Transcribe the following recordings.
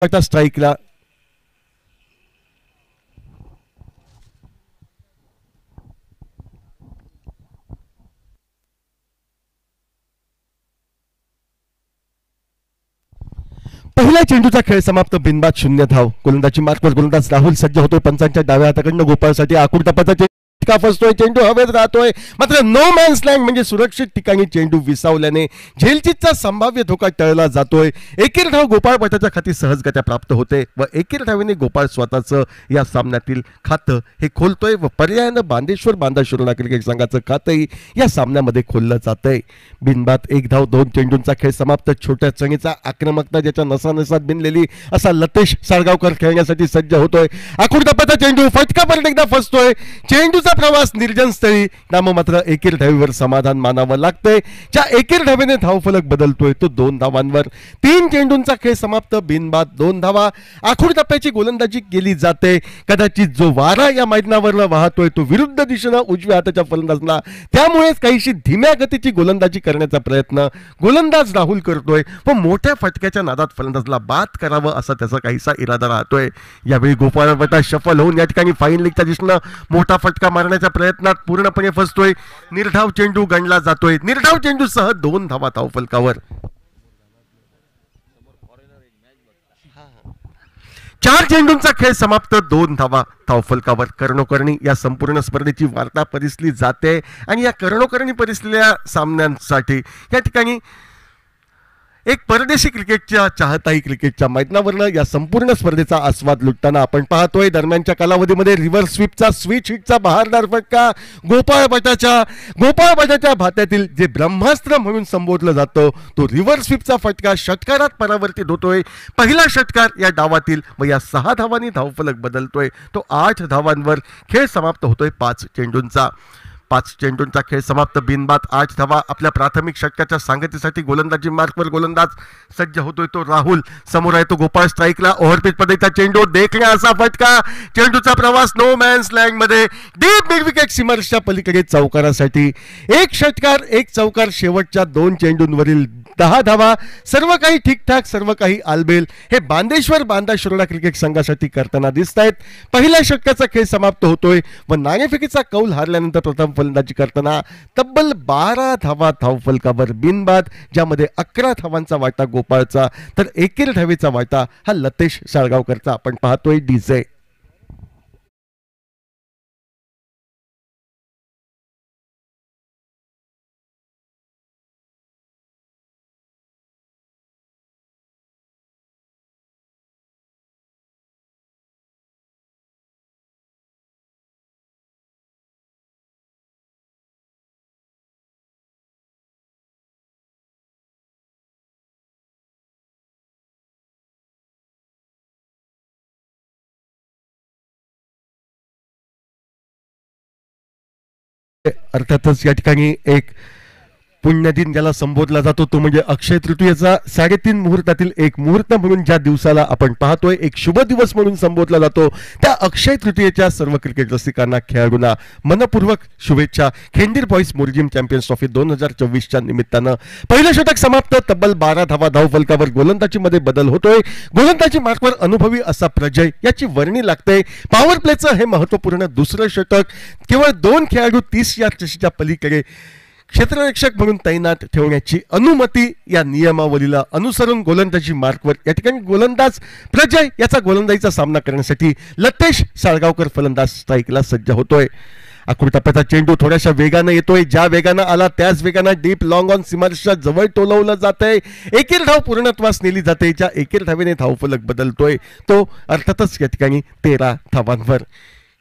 आता स्ट्राईकला पहिल्या चेंडूचा खेळ समाप्त, बिनबाद 0 धाव. गोलंदाजी मार्कवर गोलंदाज राहुल सज्ज होतोय पंचांच्या डाव्या हाताकडनं गोपाळसाठी आखूड टप्प्याचा का फसतोय, चेंडू हवेत राहतोय, मात्र नो मॅन्स लँड म्हणजे सुरक्षित ठिकाणी चेंडू विसावल्याने झेलचीतचा संभाव्य धोका टळला जातोय. एकेर धाव गोपाळ पटाच्या खाती सहजगत्या प्राप्त होते व एकेर धावेने गोपाळ स्वतःचं या सामन्यातील खातं हे खोलतोय व पर्यायानं बांदेश्वर बांधाशुर्णा क्रिकेट संघाचं खातंही या सामन्यामध्ये खोललं जातंय. बिनबाद 1 धाव 2 चेंडूंचा खेळ समाप्त. छोट्या चणीचा आक्रमकता ज्याच्या नसानसात बिनलेली असा लतेश साळगावकर खेळण्यासाठी सज्ज होतोय. आखूड टप्प्याचा चेंडू फटका परत एकदा फसतोय. चेंडूचा प्रवास निर्जन स्थळी नाममात्र एकेर धावेवर समाधान मानावं लागतंय. ज्या एकेर धावेने धावफलक बदलतोय तो 2 धावांवर. 3 चेंडूंचा खेळ समाप्त, बिनबाद 2 धावा. आखूड टप्प्याची गोलंदाजी केली जाते. कदाचित जो वारा या मैदानावर वाहतोय तो विरुद्ध दिशेनं उजव्या हाताच्या फलंदाजला, त्यामुळेच काहीशी धीम्या गतीची गोलंदाजी करण्याचा प्रयत्न गोलंदाज राहुल करतोय व मोठ्या फटक्याच्या नादात फलंदाजला बाद करावं असा त्याचा काहीसा इरादा राहतोय. यावेळी गोपाळ बटा शफल होऊन या ठिकाणी फाईन लीगच्या दिशेनं मोठा फटका मारण्याच्या प्रयत्नात पूर्णपणे फसतोय. निर्धाव चेंडू गणला जातोय. निर्धाव चेंडूसह 2 धावा धावफलकावर. 4 चेंडूंचा खेळ समाप्त, 2 धावा धावफलकावर. कर्णोकर्णी या संपूर्ण स्पर्धेची वार्ता परिसली जाते आणि या कर्णोकर्णी परिसलेल्या सामन्यांसाठी या ठिकाणी एक परदेशी क्रिकेटच्या चाहताही क्रिकेटच्या मैदानावरनं या संपूर्ण स्पर्धेचा आस्वाद लुटताना आपण पाहतोय. दरम्यानच्या कालावधीमध्ये रिव्हर्स स्वीपचा स्विच हिटचा बहारदार फटका गोपाळ बटाच्या भात्यातील जे ब्रह्मास्त्र म्हणून संबोधलं जातं तो रिव्हर्स स्वीपचा फटका षटकारात परावर्तित होतोय. पहिला षटकार या डावातील व या 6 धावांनी धावफलक बदलतोय. तो 8 धावांवर खेळ समाप्त होतोय 5 चेंडूंचा. 5 चेंडूंचा खेळ समाप्त, बिनबाद 8 धावा. आपल्या प्राथमिक षटकाच्या सांगतीसाठी गोलंदाजी मार्कवर गोलंदाज सज्ज होतोय तो राहुल. समोर आहे तो गोपाळ स्ट्राईकला. ओव्हरपिच पद्धतीचा चेंडू, देखण्या असा फटका. चेंडूचा प्रवास नो मॅन्स लँड मध्ये डीप मिड विकेट सीमारेषेच्या पलीकडे चौकारासाठी. 1 षटकार 1 चौकार. शेवटच्या 2 चेंडूंवरील 10 धावा. सर्व काही ठीकठाक, सर्व काही आलबेल हे बांदेश्वर बांधाशुर्णा क्रिकेट संघासाठी करताना दिसत आहेत. पहिल्या षटकाचा खेळ समाप्त होतोय व नाणेफेकीचा कौल हारल्यानंतर प्रथम फलंदाजी करताना तब्बल 12 धावा धावफलकावर. बिनबाद ज्यामध्ये 11 धावांचा वाटा गोपाळचा तर एकेर धावेचा वाटा हा लतेश साळगावकरचा आपण पाहतोय डीजे. अर्थातच या ठिकाणी एक पुण्यदिन ज्याला संबोधला जातो तो म्हणजे अक्षय तृतीयेचा 3:30 मुहूर्तातील एक मुहूर्त म्हणून ज्या दिवसाला आपण पाहतोय एक शुभ दिवस म्हणून संबोधला जातो. त्या अक्षय तृतीयेच्या सर्व क्रिकेट रसिकांना खेळाडूंना मनपूर्वक शुभेच्छा. खेंडीर बॉईज मोरजिम चॅम्पियन्स ट्रॉफी 2024च्या निमित्तानं पहिलं षटक समाप्त, तब्बल 12 धावा धावफलकावर. गोलंदाजीमध्ये बदल होतोय. गोलंदाजी मार्कवर अनुभवी असा प्रजय याची वर्णी लागते. पॉवर प्लेचं हे महत्वपूर्ण दुसरं षटक. केवळ 2 खेळाडू 30 या चषीच्या पलीकडे क्षेत्ररक्षक म्हणून तैनात ठेवण्याची अनुमती या नियमावलीला अनुसरून गोलंदाजी मार्कवर या ठिकाणी गोलंदाज प्रजय याचा गोलंदाजीचा सामना करण्यासाठी लतेश साळगावकर फलंदाज स्ट्राईकला सज्ज होतोय. आखूड टप्प्याचा चेंडू थोड्याशा वेगानं येतोय. ज्या वेगानं आला त्याच वेगानं डीप लॉंग ऑन सीमारेषेच्या जवळ टोलवलं जातंय. एकेर धाव पूर्णत्वास नेली जाते. ज्या एकेर धावेने धावफलक बदलतोय तो अर्थातच या ठिकाणी 13 धावांवर.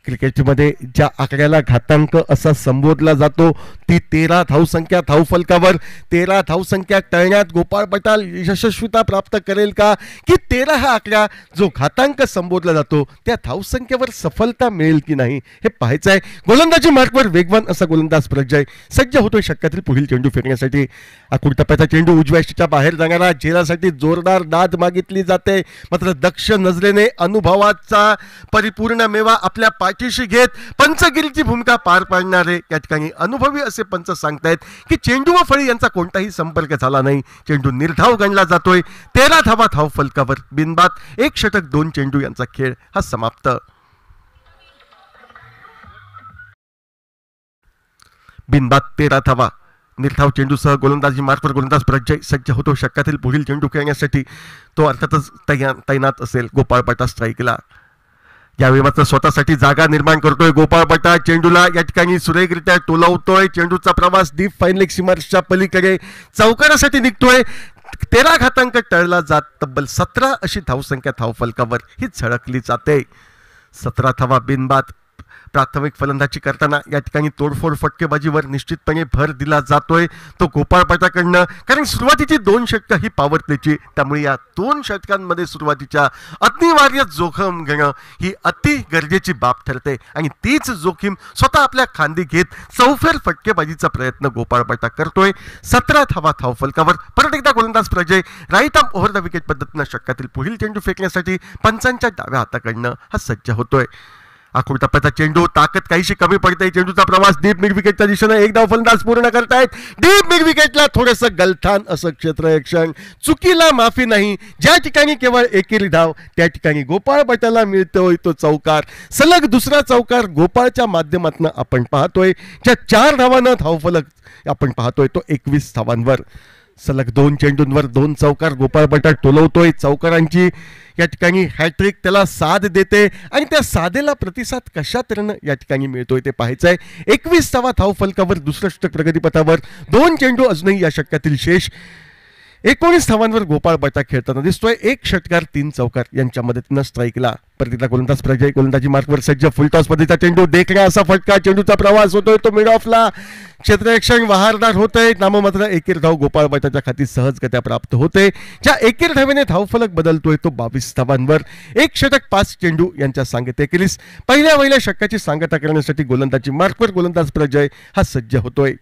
क्रिकेटमध्ये ज्या आकड्याला घातांक असा संबोधला जातो ती 13 धावसंख्या धावफलकावर. 13 धावसंख्या टळण्यात गोपाळ बटाल यशस्वीता प्राप्त करेल का की 13 हा आकडा जो घातांक संबोधला जातो त्या धावसंख्येवर सफलता मिळेल की नाही हे पाहायचं आहे. गोलंदाजी मार्कवर वेगवान असा गोलंदाज प्रजय सज्ज होतोय षटकातील पुढील चेंडू फेकण्यासाठी. आखूड टप्प्याचा चेंडू उजव्या यष्टीच्या बाहेर जाणारा. झेलासाठी जोरदार दाद मागितली जाते, मात्र दक्ष नजरेने अनुभवाचा परिपूर्ण मेवा आपल्या पाठीशी घेत पंचगिरीची भूमिका पार पाडणारे या ठिकाणी अनुभवी असे पंच सांगतायत की चेंडू व फळी यांचा कोणताही संपर्क झाला नाही. चेंडू निर्धाव गणला जातोय. 13 धावा धाव फलकावर. बिनबाद 1 षटक 2 चेंडू यांचा खेळ हा समाप्त. बिनबाद 13 धावा. निर्धाव चेंडूसह गोलंदाजी मार्फत गोलंदाज प्रज्जय सज्ज होतो षटकातील पुढील चेंडू खेळण्यासाठी. तो अर्थातच तैनात असेल गोपाळ बटा स्ट्राईकला. यावेळी मात्र स्वतःसाठी जागा निर्माण करतोय गोपाळ बटा. चेंडूला या ठिकाणी सुरेखरित्या टोलवतोय. चेंडूचा प्रवास डीप फाईन लेग सीमारेषेच्या पलीकडे चौकारासाठी निघतोय. 13 घातांक टळला जात तब्बल 17 अशी धावसंख्या धावफलकावर ही झळकली जाते. 17 धावा. बिनबाद. प्राथमिक फलंदाजी करताना या ठिकाणी तोडफोड फटकेबाजीवर निश्चितपणे भर दिला जातोय तो गोपाळ बटाकडनं, कारण सुरुवातीची 2 षटकं ही पॉवर प्लेची. त्यामुळे या 2 षटकांमध्ये सुरुवातीच्या अनिवार्य जोखीम घेणं ही अति गरजेची बाब ठरते आणि तीच जोखीम स्वतः आपल्या खांदी घेत चौफेर फटकेबाजीचा प्रयत्न गोपाळ बटा करतोय. 17 धावा धावफलकावर. परत एकदा गोलंदाज Prajay right arm over the wicket पद्धतीनं षटकातील पुढील चेंडू फेकण्यासाठी पंचांच्या डाव्या हाताकडनं हा सज्ज होतोय. आखूड टप्प्याचा चेंडू. ताकद काहीशी कमी पडते. चेंडूचा प्रवास डीप मिड विकेटच्या दिशेने. एक धाव फलंदाज पूर्ण करतायत. डीप मिड विकेटला थोडंसं गलथान असं क्षेत्ररक्षण. चुकीला माफी नाही. ज्या ठिकाणी केवळ एकेरी धाव त्या ठिकाणी गोपाळ बटाला मिळतोय तो चौकार. सलग दुसरा चौकार गोपाळच्या माध्यमातून आपण पाहतोय. ज्या 4 धावांना धावफलक आपण पाहतोय तो 21 धावांवर. सलग 2 चेंडूंवर 2 चौकार गोपाळ बटा टोलवतोय. चौकारांची या ठिकाणी हॅट्रिक त्याला साथ देते आणि त्या साधेला प्रतिसाद कशा तऱ्हेनं या ठिकाणी मिळतोय ते पाहायचंय. 21 धावा धावफलकावर. दुसरं षटक प्रगतीपथावर. 2 चेंडू अजूनही या षटकातील शेष. 19 धावांवर गोपाळ बटा खेळताना दिसतोय. 1 षटकार 3 चौकार यांच्या मदतीनं स्ट्राईकला. परतीला गोलंदाज प्रजय गोलंदाजी मार्कवर सज्ज. फुलटॉस पद्धतीचा चेंडू. देखण्या असा फटका. चेंडूचा प्रवास होतोय तो मिड ऑफला. क्षेत्ररक्षण वहारदार होतंय. नाममात्र एकेर धाव गोपाळ बटाच्या खाती सहजगत्या प्राप्त होते. ज्या एकेर धावेने धावफलक बदलतोय तो 22 धावांवर. 1 षटक 5 चेंडू यांच्या सांगते केलीस. पहिल्या षटकाची सांगता करण्यासाठी गोलंदाजी मार्कवर गोलंदाज प्रजय हा सज्ज होतोय.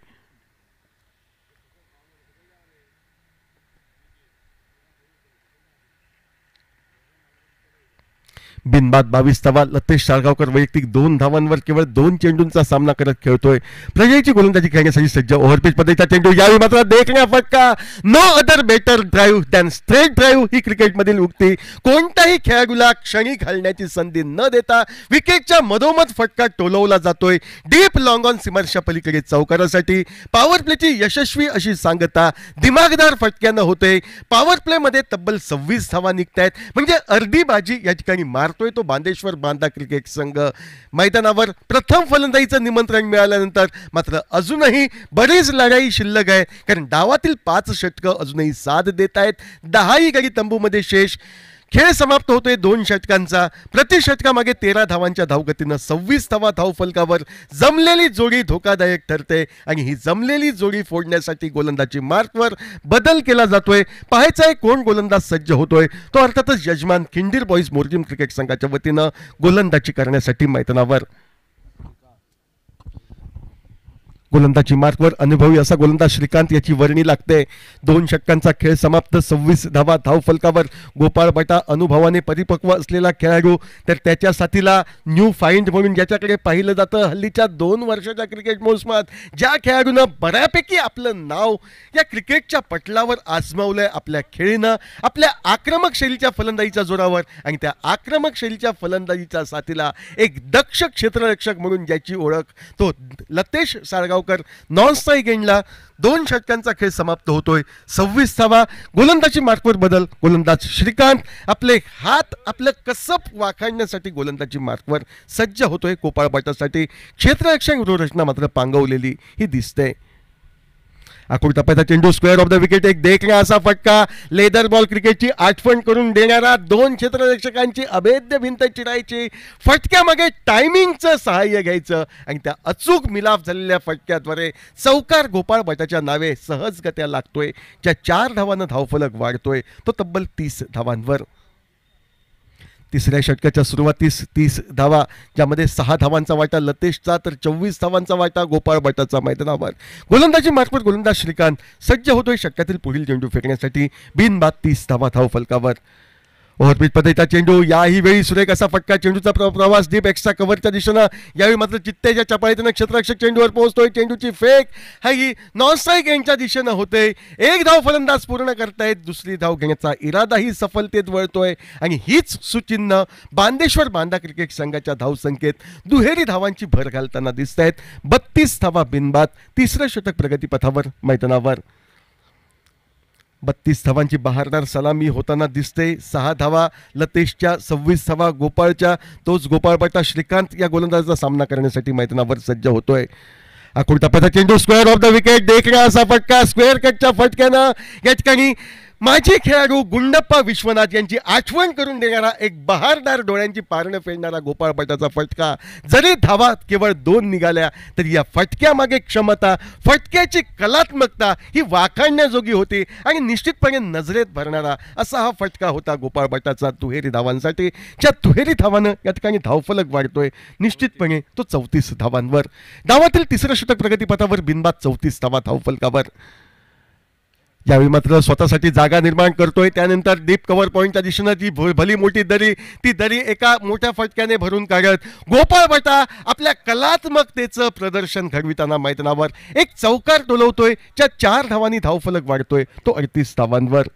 बिनबाद 22 धावा. लतेश साळगावकर वैयक्तिक 2 धावांवर केवळ 2 चेंडूंचा सामना करत खेळतोय. प्रजयची गोलंदाजी खेळण्यासाठी सज्ज. ओव्हरपिच पद्धतीचा चेंडू. यावेळी मात्र देखण्या फटका. No other better drive than straight drive ही क्रिकेटमधील उक्ती. कोणत्याही खेळाडूला क्षणी घालण्याची संधी न देता विकेटच्या मधोमध फटका टोलवला जातोय. डीप लॉंग ऑन सीमारेषा पलीकडे चौकारासाठी. पॉवर प्लेची यशस्वी अशी सांगता दिमागदार फटक्यानं होते. पॉवर प्ले मध्ये तब्बल 26 धावा निघतायत. म्हणजे अर्धी बाजी या ठिकाणी मारतोय तो बांदेश्वर बांदा क्रिकेट संघ. मैदानावर प्रथम फलंदाजीचं निमंत्रण मिळाल्यानंतर मात्र अजूनही बरीच लढाई शिल्लक आहे, कारण डावातील 5 षटकं अजूनही साथ देत आहेत. 10ही गडी तंबूमध्ये शेष. खेळ समाप्त होतोय 2 षटकांचा. प्रति षटकामागे 13 धावांच्या धावगतीनं 26 धावा धावफलकावर. जमलेली जोडी धोकादायक ठरते आणि ही जमलेली जोडी फोडण्यासाठी गोलंदाजी मार्कवर बदल केला जातोय. पाहायचा आहे कोण गोलंदाज सज्ज होतोय. तो अर्थातच यजमान खिंडीर बॉईज मोरजिम क्रिकेट संघाच्या वतीनं गोलंदाजी करण्यासाठी मैदानावर. गोलंदाजी मार्कवर अनुभवी असा गोलंदाज श्रीकांत याची वर्णी लागते. 2 षटकांचा खेळ समाप्त. 26 धावा धावफलकावर. गोपाळ बटा अनुभवाने परिपक्व असलेला खेळाडू, तर त्याच्या साथीला न्यू फाइंड म्हणून ज्याच्याकडे पाहिलं जातं हल्लीच्या 2 वर्षाच्या क्रिकेट मोसमात, ज्या खेळाडूनं बऱ्यापैकी आपलं नाव या क्रिकेटच्या पटलावर आजमावलंय आपल्या खेळीनं, आपल्या आक्रमक शैलीच्या फलंदाजीच्या जोरावर. आणि त्या आक्रमक शैलीच्या फलंदाजीच्या साथीला एक दक्ष क्षेत्ररक्षक म्हणून ज्याची ओळख, तो लतेश साळगावकर नॉन स्ट्राईक एंडला. 2 षटकांचा खेळ समाप्त होतोय. 26 धावा. गोलंदाजी मार्कवर बदल. गोलंदाज श्रीकांत आपले हात आपलं कसब वाखाणण्यासाठी गोलंदाजी मार्कवर सज्ज होतोय. गोपाळ बटासाठी क्षेत्ररक्षण रचना मात्र पांगवलेली ही दिसते. आखूड टप्प्याचा चेंडू. Square of the wicket. एक देखण्या असा फटका. लेदर बॉल क्रिकेटची आठवण करून देणारा. 2 क्षेत्ररक्षकांची अभेद्य भिंत चिरायची. फटक्यामागे टायमिंगचं सहाय्य घ्यायचं आणि त्या अचूक मिलाफ झालेल्या फटक्याद्वारे चौकार गोपाळ बटाच्या नावे सहजगत्या लागतोय. ज्या 4 धावांना धावफलक वाढतोय तो तब्बल 30 धावांवर. तिसऱ्या षटकाच्या सुरुवातीस 30 धावा, ज्यामध्ये 6 धावांचा वाटा लतेशचा तर 24 धावांचा वाटा गोपाळ बटाचा मैदानावर. गोलंदाजी मार्फत गोलंदाज श्रीकांत सज्ज होतोय षटकातील पुढील चेंडू फेकण्यासाठी. बिनबाद 30 धावा धावफलकावर. ओव्हरपिच पद्धतीचा चेंडू, याही वेळी सुरेख असा फटका, चेंडूचा प्रवास डीप एक्स्ट्रा कव्हरच्या दिशेनं, यावेळी मात्र चित्तेच्या चपाळीतून क्षेत्ररक्षक चेंडूवर पोहोचतोय, चेंडूची फेक ही नॉन स्ट्राईक यांच्या दिशेनं होते. एक धाव फलंदाज पूर्ण करतायत, दुसरी धाव घेण्याचा इरादाही सफलतेत वळतोय आणि हीच सुचिन्ह बांदेश्वर बांदा क्रिकेट संघाच्या धावसंख्येत दुहेरी धावांची भर घालताना दिसत आहेत. 32 धावा बिनबाद, तिसरं षटक प्रगतीपथावर मैदानावर. 32 धावांची बहारदार सलामी होताना दिसते. 6 धावा लतेशच्या, 26 धावा गोपाळच्या. तोच गोपाळ बटा श्रीकांत या गोलंदाजाचा सामना करण्यासाठी मैदानावर सज्ज होतोय. आकुळ टप्प्याचा चेंडू स्क्वेअर ऑफ द विकेट, देखणा असा फटका, स्क्वेअर कटच्या फटक्यानं या ठिकाणी माजी खेळाडू गुंडप्पा विश्वनाथ यांची आठवण करून देणारा एक बहारदार डोळ्यांची पारणं फेडणारा गोपाळ भटाचा फटका. जरी धावा केवळ 2 निघाल्या तरी या फटक्यामागे क्षमता, फटक्याची कलात्मकता ही वाखाणण्याजोगी होती आणि निश्चितपणे नजरेत भरणारा असा हा फटका होता गोपाळ भटाचा दुहेरी धावांसाठी. ज्या दुहेरी धावानं या ठिकाणी धावफलक वाढतोय निश्चितपणे तो 34 धावांवर. डावातील तिसरं षटक प्रगतीपथावर बिनबाद 34 धावा धावफलकावर. यावेळी मात्र स्वतःसाठी जागा निर्माण करतोय. त्यानंतर डीप कव्हर पॉईंटच्या दिशेनं ती भली मोठी दरी, ती दरी एका मोठ्या फटक्याने भरून काढत गोपाळ भटा आपल्या कलात्मकतेचं प्रदर्शन घडविताना मैदानावर एक चौकार टोलवतोय. ज्या 4 धावांनी धावफलक वाढतोय तो 38 धावांवर.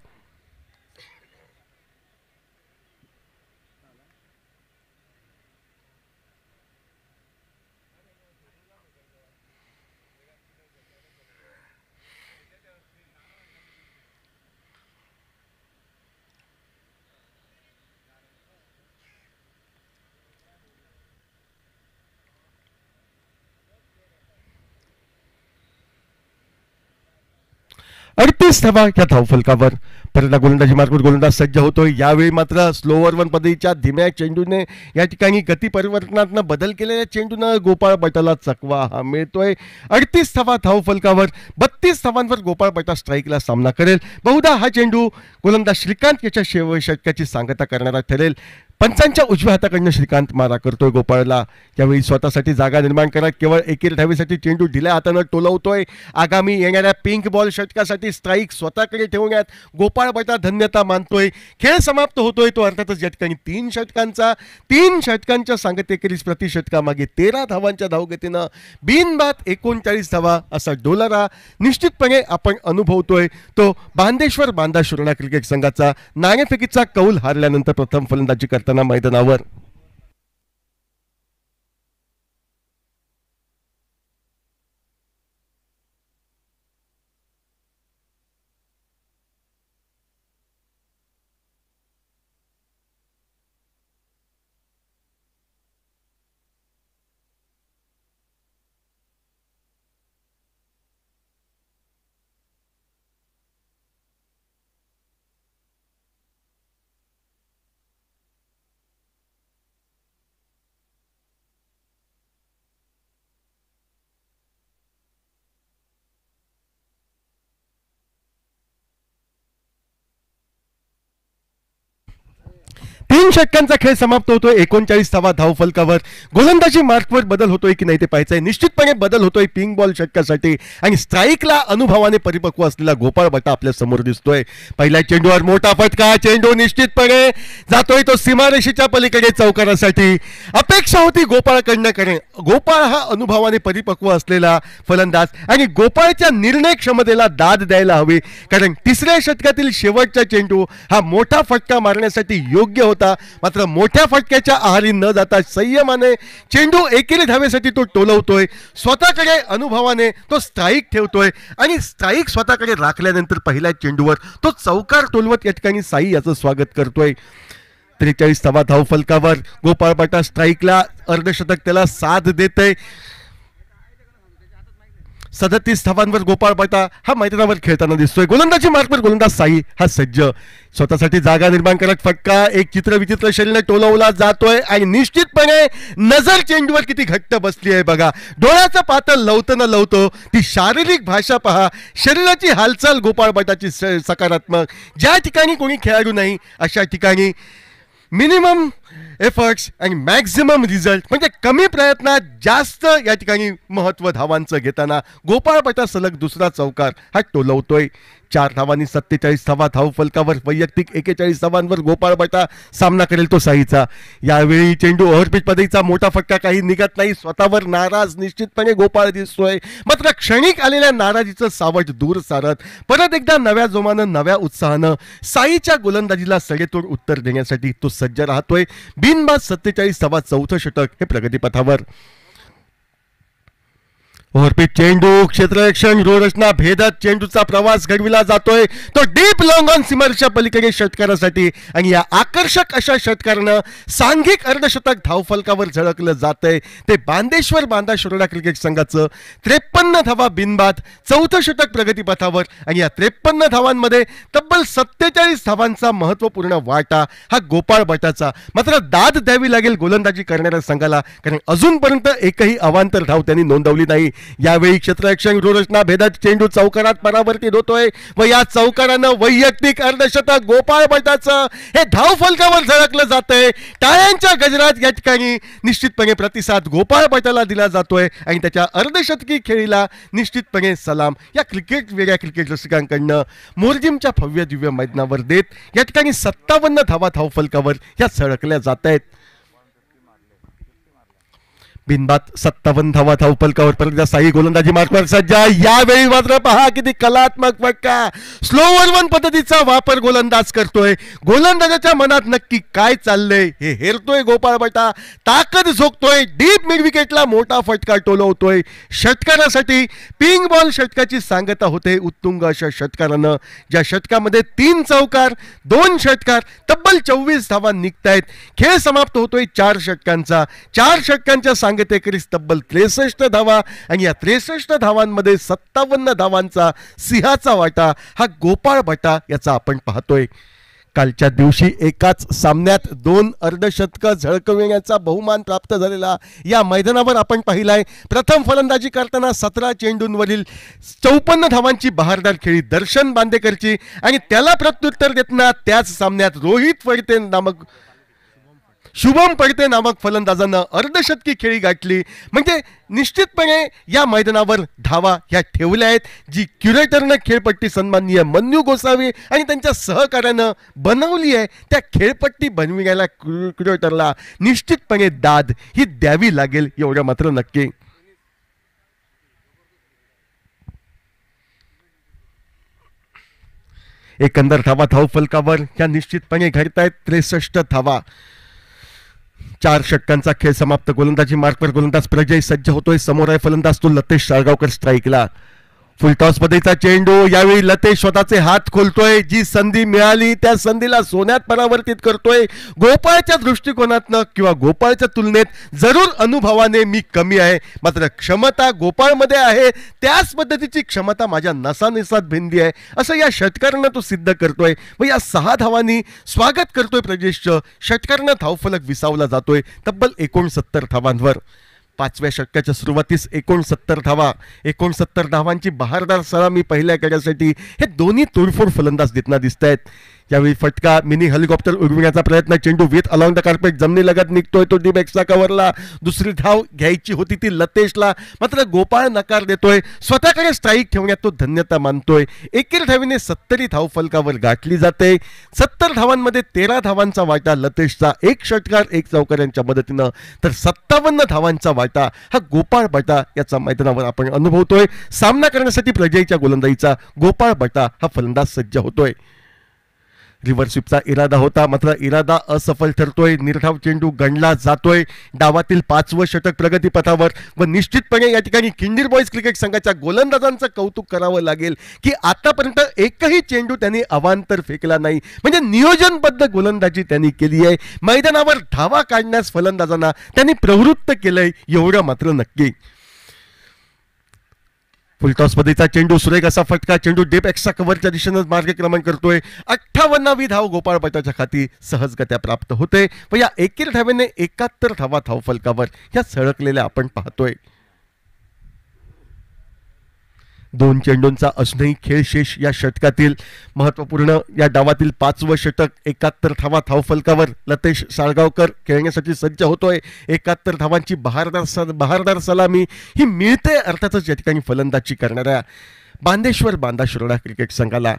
अडतीस धावा या धावफलकावर. परत गोलंदाजी मार्गावर गोलंदाज सज्ज होतोय. यावेळी मात्र स्लोअर वन पद्धतीच्या धीम्या चेंडूने या ठिकाणी गती परिवर्तनातनं बदल केलेल्या चेंडूनं गोपाळ भटाला चकवा हा मिळतोय. 38 धावा धावफलकावर. 32 धावांवर गोपाळ भटा स्ट्राईकला सामना करेल. बहुधा हा चेंडू गोलंदाज श्रीकांत याच्या षटकाची सांगता करणारा ठरेल. पंचांच्या उजव्या हाताकडनं श्रीकांत मारा करतोय गोपाळला. यावेळी स्वतःसाठी जागा निर्माण करत केवळ एकेरी धावेसाठी चेंडू ढिल्या हातानं टोलवतोय. आगामी येणाऱ्या पिंक बॉल षटकासाठी स्ट्राईक स्वतःकडे ठेवण्यात गोपाळ भटा धन्यता मानतोय. खेळ समाप्त होतोय तो अर्थातच या ठिकाणी 3 षटकांच्या सांगतेखेरीज प्रति षटकामागे 13 धावांच्या धावगतीनं बिनबाद 39 धावा असा डोलारा निश्चितपणे आपण अनुभवतोय. तो बांदेश्वर बांदा शुरणा क्रिकेट संघाचा नाणेफेकीचा कौल हारल्यानंतर प्रथम फलंदाजी करताना मैदानावर. तीन षटकांचा खेळ समाप्त होतोय. 39 धावा धावफलकावर. गोलंदाजी मार्कवर बदल होतोय की नाही ते पाहायचंय. निश्चितपणे बदल होतोय पिंक बॉल षटकासाठी आणि स्ट्राईकला अनुभवाने परिपक्व असलेला गोपाळ भटा आपल्या समोर दिसतोय. पहिल्या चेंडूवर मोठा फटका. चेंडू निश्चितपणे जातोय तो सीमारेषेच्या पलीकडे चौकारासाठी. अपेक्षा होती गोपाळकडनं करे. गोपाळ हा अनुभवाने परिपक्व असलेला फलंदाज आणि गोपाळच्या निर्णय क्षमतेला दाद द्यायला हवी, कारण तिसऱ्या षटकातील शेवटचा चेंडू हा मोठा फटका मारण्यासाठी योग्य होता. मात्र मोठ्या फटक्याच्या आहारी न जाता संयमाने चेंडू एकेरी धावेसाठी तो टोलवतोय. स्वतःकडे अनुभवाने तो स्ट्राईक ठेवतोय आणि स्ट्राईक स्वतःकडे राखल्यानंतर पहिल्या चेंडूवर तो चौकार टोलवत या ठिकाणी साई याचं स्वागत करतोय. 43 धावा धावफलकावर. गोपाळ भटा स्ट्राईकला अर्धशतक त्याला साथ देतोय. 37 धावांवर गोपाळ भटा हा मैदानावर खेळताना दिसतोय. गोलंदाजी मार्कवर गोलंदाज साई हा सज्ज. स्वतःसाठी जागा निर्माण करत फटका एक चित्रविचित्र शैलीने टोलवला जातोय आणि निश्चितपणे नजर चेंडूवर किती घट्ट बसली आहे बघा. डोळ्याचं पातळ लवतं न लवतो ती शारीरिक भाषा पहा. शरीराची हालचाल गोपाळ भटाची सकारात्मक. ज्या ठिकाणी कोणी खेळाडू नाही अशा ठिकाणी मिनिमम एफर्ट्स आणि मॅक्झिमम रिझल्ट म्हणजे कमी प्रयत्नात जास्त या ठिकाणी महत्व धावांचं घेताना गोपाळ बटा सलग दुसरा चौकार हा टोलवतोय. 4 धावांनी 47 धावा धावफलकावर. वैयक्तिक 41 धावांवर गोपाळ बटा सामना करेल तो साईचा. यावेळी चेंडू ओव्हरपिच पद्धतीचा मोठा फटका काही निघत नाही. स्वतःवर नाराज निश्चितपणे गोपाळ दिसतोय. मात्र क्षणिक आलेल्या नाराजीचं सावट दूर सारत परत एकदा नव्या जोमानं नव्या उत्साहानं साईच्या गोलंदाजीला सडेतोड उत्तर देण्यासाठी तो सज्ज राहतोय. बिनबाद 47 धावा, चौथं षटक हे प्रगतीपथावर. ओव्हरपिच चेंडू क्षेत्ररक्षण रोरचना भेदत चेंडूचा प्रवास घडविला जातोय. तो डीप लॉंग ऑन सीमरच्या पलीकडे षटकारासाठी आणि या आकर्षक अशा षटकारानं सांघिक अर्धशतक धावफलकावर झळकलं जातंय. ते बांदेश्वर बांदा शिरोडा क्रिकेट संघाचं 53 धावा बिनबाद, चौथं षटक प्रगतीपथावर. आणि या 53 धावांमध्ये तब्बल 47 धावांचा महत्वपूर्ण वाटा हा गोपाळ बटाचा. मात्र दाद द्यावी लागेल गोलंदाजी करणाऱ्या संघाला, कारण अजूनपर्यंत एकही अवांतर धाव त्यांनी नोंदवली नाही. यावेळी क्षेत्ररक्षण रोरचना भेदत चेंडू चौकारात परावर्तित होतोय व या चौकारानं वैयक्तिक अर्धशतक गोपाळ बटाचं हे धावफलकावर झळकलं जातंय. टाळ्यांच्या गजरात या ठिकाणी निश्चितपणे प्रतिसाद गोपाळ बटाला दिला जातोय आणि त्याच्या अर्धशतकी खेळीला निश्चितपणे सलाम या वेगळ्या क्रिकेट रसिकांकडनं मोरजिमच्या भव्य दिव्य मैदानावर देत या ठिकाणी 57 धावा धावफलकावर या झळकल्या जात आहेत. बिनबाद 57 धावा धावफलकावर परत साई गोलंदाजी मार्कवर सज्ज. यावेळी मात्र पहा किती कलात्मक फटका, स्लोवर वन पद्धतीचा वापर गोलंदाज करतोय. गोलंदाजाच्या मनात नक्की काय चाललंय हे हेरतोय गोपाळ बटा. ताकद झोकतोय, डीप मिड विकेटला मोठा फटका टोलवतोय. षटकारासाठी पिंग बॉल षटकाची सांगता होते उत्तुंग अशा षटकारानं, ज्या षटकामध्ये 3 चौकार 2 षटकार तब्बल 24 धावा निघतायत. खेळ समाप्त होतोय 4 षटकांचा. 4 षटकांच्या सांगतेकरीस तब्बल 63 धावा आणि या 63 धावांमध्ये 57 धावांचा सिंहाचा वाटा हा गोपाळ बटा याचा आपण पाहतोय. कालच्या दिवशी एकाच सामन्यात 2 अर्धशतकं झळकविण्याचा बहुमान प्राप्त झालेला या मैदानावर आपण पाहिलाय. प्रथम फलंदाजी करताना 17 चेंडूंवरील 54 धावांची बहारदार खेळी दर्शन बांदेकरची आणि त्याला प्रत्युत्तर देताना त्याच सामन्यात शुभम पडते नामक फलंदाजानं अर्धशतकी खेळी गाठली. म्हणजे निश्चितपणे या मैदानावर धावा ह्या ठेवल्या आहेत, जी क्युरेटरनं खेळपट्टी सन्माननीय मन्नू गोसावी आणि त्यांच्या सहकार्यानं बनवली आहे. त्या खेळपट्टी बनविण्याला क्युरेटरला निश्चितपणे दाद ही द्यावी लागेल एवढं मात्र नक्की. एकंदर धावा धावफलकावर या निश्चितपणे घडतायत 63 धावा. 4 षटकांचा खेळ समाप्त. गोलंदाजी मार्कवर गोलंदाज प्रजय सज्ज होतोय. समोर आहे फलंदाज तो लतेश साळगावकर स्ट्राईकला. फुलटॉस पद्धतीचा चेंडू. यावेळी लतेश स्वतःचे हात खोलतोय. जी संधी मिळाली त्या संधीला सोन्यात परावर्तित करतोय. गोपाळच्या दृष्टिकोनातनं किंवा गोपाळच्या तुलनेत जरूर अनुभवाने मी कमी आहे, मात्र क्षमता गोपाळमध्ये आहे. त्याच पद्धतीची क्षमता माझ्या नसानिसात भिंदी आहे असं या षटकारानं तो सिद्ध करतोय. व या 6 धावांनी स्वागत करतोय प्रजेशचं. षटकारानं धावफलक विसावला जातोय तब्बल 69 धावांवर. 5व्या षटकाच्या सुरुवातीस 69 धावा. 69 धावांची बहारदार सलामी पहिल्या गड्यासाठी हे दोन्ही तोडफोड फलंदाज देताना दिसत आहेत. यावेळी फटका मिनी हेलिकॉप्टर उडविण्याचा प्रयत्न. चेंडू विथ अलॉंग द कार्पेट जमिनीलगत निघतोय. तो डीप एक्स्ट्रा कव्हरला. दुसरी धाव घ्यायची होती ती लतेशला, मात्र गोपाळ नकार देतोय. स्वतःकडे स्ट्राईक ठेवण्यात तो धन्यता मानतोय. एकेर धावीने 70 धावफलकावर गाठली जाते. 70 धावांमध्ये 13 धावांचा वाटा लतेशचा. 1 षटकार 1 चौकार यांच्या मदतीनं, तर 57 धावांचा वाटा हा गोपाळ बटा याचा मैदानावर आपण अनुभवतोय. सामना करण्यासाठी प्रजयच्या गोलंदाजीचा गोपाळ बटा हा फलंदाज सज्ज होतोय. रिव्हर्स स्वीपचा इरादा होता, मात्र इरादा असफल ठरतोय. निर्धाव चेंडू गणला जातोय. डावातील 5वं षटक प्रगतीपथावर व निश्चितपणे या ठिकाणी किंडीर बॉईज क्रिकेट संघाच्या गोलंदाजांचं कौतुक करावं लागेल की आतापर्यंत एकही चेंडू त्यांनी अवांतर फेकला नाही. म्हणजे नियोजनबद्ध गोलंदाजी त्यांनी केली आहे. मैदानावर धावा काढण्यास फलंदाजांना त्यांनी प्रवृत्त केलंय एवढं मात्र नक्की. फुलटॉस पद्धतीचा चेंडू. सुरेख असा फटका. चेंडू डीप एक्स्ट्रा कव्हरच्या दिशेनं मार्गक्रमण करतोय. 58वी धाव गोपाळ बटाच्या खाती सहजगत्या प्राप्त होते व या एकेर धावेने 71 धावा धावफलकावर ह्या सळकलेल्या आपण पाहतोय. 2 चेंडूंचा असूनही खेळ शेष या षटकातील महत्त्वपूर्ण या डावातील 5वं षटक. 71 धावा धावफलकावर लतेश साळगावकर खेळण्यासाठी सज्ज होतोय. 71 धावांची बहारदार सलामी ही मिळते अर्थातच या ठिकाणी फलंदाजी करणाऱ्या बांदेश्वर बांदा शिरोडा क्रिकेट संघाला.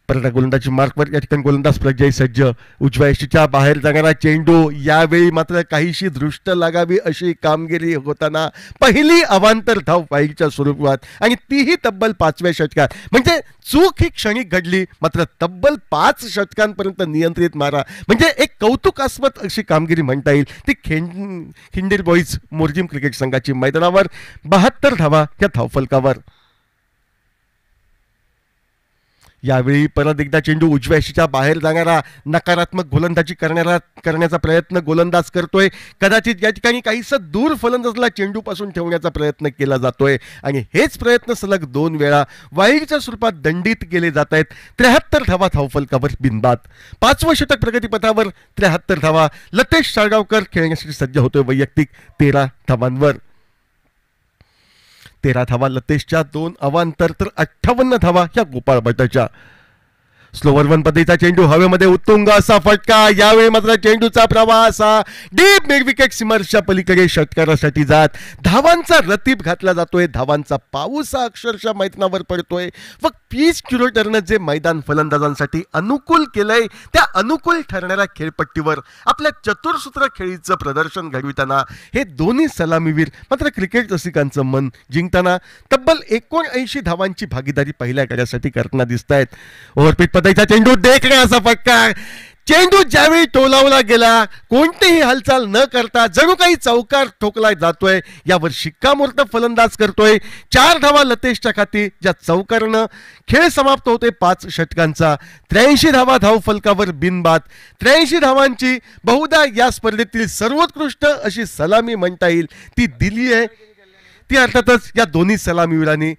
परत गोलंदाजी मार्कवर या ठिकाणी गोलंदाज प्रजय सज्ज. उजव्या यष्टीच्या बाहेर जाणारा चेंडू, यावेळी मात्र काहीशी दृष्ट लागावी अशी कामगिरी होताना पहिली अवांतर धाव वाईडच्या स्वरूपात आणि तीही तब्बल 5व्या षटकात. म्हणजे चूक ही क्षणिक घडली, मात्र तब्बल 5 षटकांपर्यंत नियंत्रित मारा म्हणजे एक कौतुकास्पद अशी कामगिरी म्हणता येईल ती खिंडीर बॉईज मोरजिम क्रिकेट संघाची. मैदानावर 72 धावा या धावफलकावर. यावेळी परत एकदा चेंडू उजव्या यष्टीच्या बाहेर जाणारा नकारात्मक गोलंदाजी करण्याचा प्रयत्न गोलंदाज करतोय. कदाचित या ठिकाणी काहीसा दूर फलंदाजला चेंडूपासून ठेवण्याचा प्रयत्न केला जातोय आणि हेच प्रयत्न सलग 2 वेळा वाईडच्या स्वरूपात दंडित केले जात आहेत. 73 धावा धावफलकावर बिनबाद. 5वं षटक प्रगतीपथावर. 73 धावा. लतेश साळगावकर खेळण्यासाठी सज्ज होतोय वैयक्तिक 13 धावांवर. 13 धावा लतेशच्या, 2 अवांतर तर 58 धावा या गोपाळ भट्टाच्या. स्लोवर वन पद्धतीचा चेंडू हवेमध्ये उत्तुंग असा फटका. यावेळी मात्र चेंडूचा प्रवास हा डीप मिड विकेट सीमरच्या पलीकडे षटकारासाठी जात धावांचा रतीब घातला जातोय. धावांचा पाऊस हा अक्षरशः मैदानावर पडतोय. व पीच क्युरेटरनं जे मैदान फलंदाजांसाठी अनुकूल केलंय त्या अनुकूल ठरणाऱ्या खेळपट्टीवर आपल्या चतुरसूत्र खेळीचं प्रदर्शन घडविताना हे दोन्ही सलामीवीर मात्र क्रिकेट रसिकांचं मन जिंकताना तब्बल 79 धावांची भागीदारी पहिल्या गड्यासाठी करताना दिसत आहेत. ओव्हरपिच पद्धतीचा चेंडू देखणे असा फटका. चेंडू ज्यावेळी टोलावला गेला कोणतीही हालचाल न करता जणू काही चौकार ठोकला जातोय. यावर शिक्कामोर्तब फलंदाज करतोय. 4 धावा लतेशच्या खाती, ज्या चौकारनं खेळ समाप्त होते 5 षटकांचा. 83 धावा धावफलकावर बिनबाद. 83 धावांची बहुधा या स्पर्धेतील सर्वोत्कृष्ट अशी सलामी म्हणता येईल ती दिली आहे. ती अर्थातच या दोन्ही सलामीवीरांनी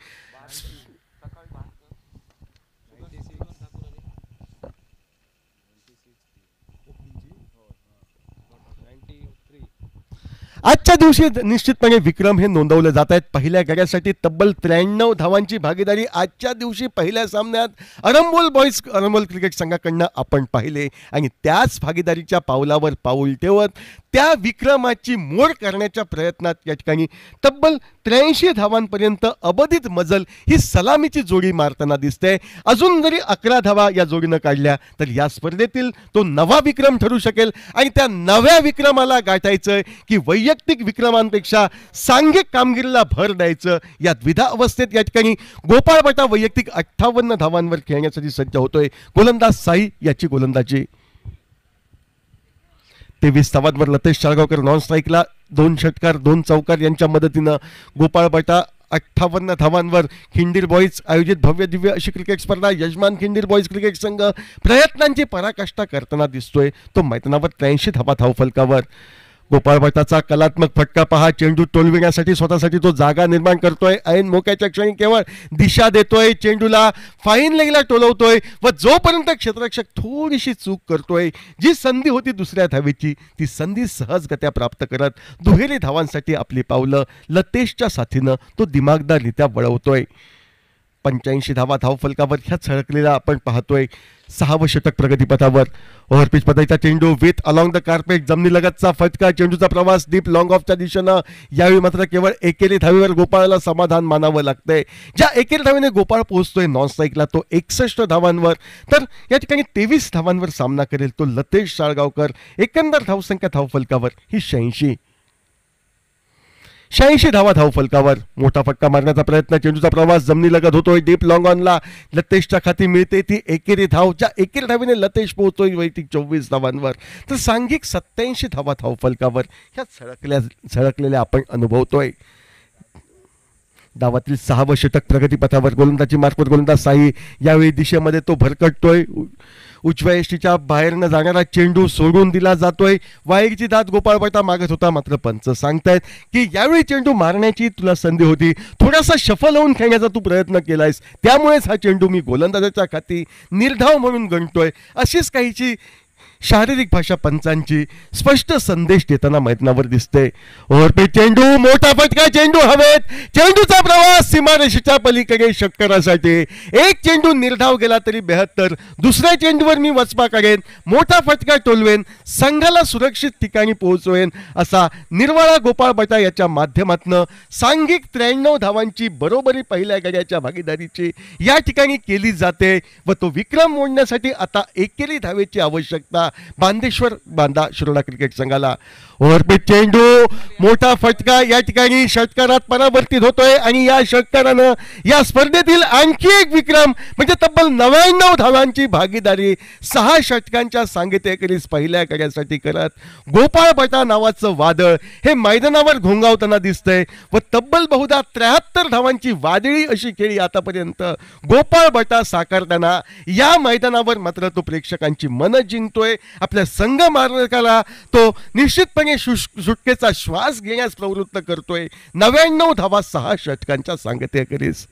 आजच्या दिवशी निश्चितपणे विक्रम हे नोंदवले जात आहेत. पहिल्या गड्यासाठी तब्बल 93 धावांची भागीदारी आजच्या दिवशी पहिल्या सामन्यात अरंबोल क्रिकेट संघाकडनं आपण पाहिले आणि त्याच भागीदारीच्या पावलावर पाऊल ठेवत त्या विक्रमाची मोड करण्याच्या प्रयत्नात या ठिकाणी तब्बल 83 धावांपर्यंत अबाधित मजल ही सलामीची जोडी मारताना दिसते. अजून जरी 11 धावा या जोडीनं काढल्या तर या स्पर्धेतील तो नवा विक्रम ठरू शकेल आणि त्या नव्या विक्रमाला गाठायचं की वैयक्तिक विक्रमांपेक्षा सांघिक कामगिरीला भर द्यायचं या द्विधा अवस्थेत या ठिकाणी गोपाळ भट्टा वैयक्तिक 58 धावांवर खेळण्यासाठी सज्ज होतोय. गोलंदाज साई याची गोलंदाजी. 23 धावांवर लतेश साळगावकर नॉन स्ट्राईकला. 2 षटकार 2 चौकार यांच्या मदतीनं गोपाळ भट्टा 58 धावांवर. खिंडीर बॉईज आयोजित भव्य दिव्य अशी क्रिकेट स्पर्धा यजमान खिंडीर बॉईज क्रिकेट संघ प्रयत्नांची पराकाष्ठा करताना दिसतोय. तो मैदानावर 83 धावा धावफलकावर. गोपाळ भट्टाचा कलात्मक फटका पहा. चेंडू टोलविण्यासाठी स्वतःसाठी तो जागा निर्माण करतोय. ऐन मोक्याच्या क्षणी केवळ दिशा देतोय. चेंडूला फाईन लेगला टोलवतोय व जोपर्यंत क्षेत्ररक्षक थोडीशी चूक करतोय जी संधी होती दुसऱ्या धावेची ती संधी सहजगत्या प्राप्त करत दुहेरी धावांसाठी आपली पावलं लतेशच्या साथीनं तो दिमागदाररित्या वळवतोय. 85 धावा धावफलकावर ह्या झळकलेला आपण पाहतोय. 6वं षटक प्रगतीपथावर. ओव्हरपिच पद्धतीचा चेंडू विथ अलॉंग द कार्पेट जमिनीलगतचा फटका. चेंडूचा प्रवास डीप लॉंग ऑफच्या दिशेनं. यावेळी मात्र केवळ एकेरी धावेवर गोपाळला समाधान मानावं लागतंय. ज्या एकेरी धावेने गोपाळ पोहोचतोय नॉन स्ट्राईकला तो 61 धावांवर. तर या ठिकाणी 23 धावांवर सामना करेल तो लतेश साळगावकर. एकंदर धावसंख्या धावफलकावर ही 86 धावा धावफलकावर. मोठा फटका मारण्याचा प्रयत्न. चेंडूचा प्रवास जमिनीलगत होतोय. डीप लॉंग ऑनला लतेशच्या खाती मिळते ती एकेरी धाव. ज्या एकेरी धावेने लतेश पोहोचतोय वैयक्तिक 24 धावांवर. तर सांघिक 87 धावा धावफलकावर ह्या झळकलेल्या आपण अनुभवतोय. डावातील 6वं षटक प्रगतीपथावर. गोलंदाजी मार्फत गोलंदाज साई. यावेळी दिशेमध्ये तो भरकटतोय. उजव्या यष्टीच्या बाहेरनं जाणारा चेंडू सोडून दिला जातोय. वाईडची दात गोपाळ भट्टा मागत होता मात्र पंच सांगतायत की यावेळी चेंडू मारण्याची तुला संधी होती. थोडासा शफल होऊन खेळण्याचा तू प्रयत्न केलायस त्यामुळेच हा चेंडू मी गोलंदाजाच्या खाती निर्धाव म्हणून गणतोय. अशीच काहीची शारीरिक भाषा पंचांची स्पष्ट संदेश देताना मैदानावर दिसते. ओव्हरपेच चेंडू, मोठा फटका, चेंडू हवेत, चेंडूचा प्रवास सीमारेषेच्या पलीकडे षटकारासाठी. एक चेंडू निर्धाव गेला तरी 72, दुसऱ्या चेंडूवर मी वचपा काढेन, मोठा फटका टोलवेन, संघाला सुरक्षित ठिकाणी पोहोचवेन असा निर्वाळा गोपाळ बटा याच्या माध्यमातून सांघिक 93 धावांची बरोबरी पहिल्या गड्याच्या भागीदारीची या ठिकाणी केली जाते व तो विक्रम मोडण्यासाठी आता एकेरी धावेची आवश्यकता बांदेश्वर बांदा शिरोडा क्रिकेट संघाला. ओव्हरपेच चेंडू, मोठा फटका या ठिकाणी षटकारात परावर्तित होतोय आणि या षटकारानं या स्पर्धेतील आणखी एक विक्रम म्हणजे तब्बल 99 धावांची भागीदारी 6 षटकांच्या सांगतेखेरीज पहिल्या गड्यासाठी करत गोपाळ बटा नावाचं वादळ हे मैदानावर घोंगावताना दिसतंय व तब्बल बहुधा 73 धावांची वादळी अशी खेळी आतापर्यंत गोपाळ बटा साकारताना या मैदानावर मात्र तो प्रेक्षकांची मन जिंकतोय. आपल्या संघ मार्गाला तो निश्चितपणे सुटकेचा श्वास घेण्यास प्रवृत्त करतोय. 99 धावा 6 षटकांच्या सांगतेखेरीज.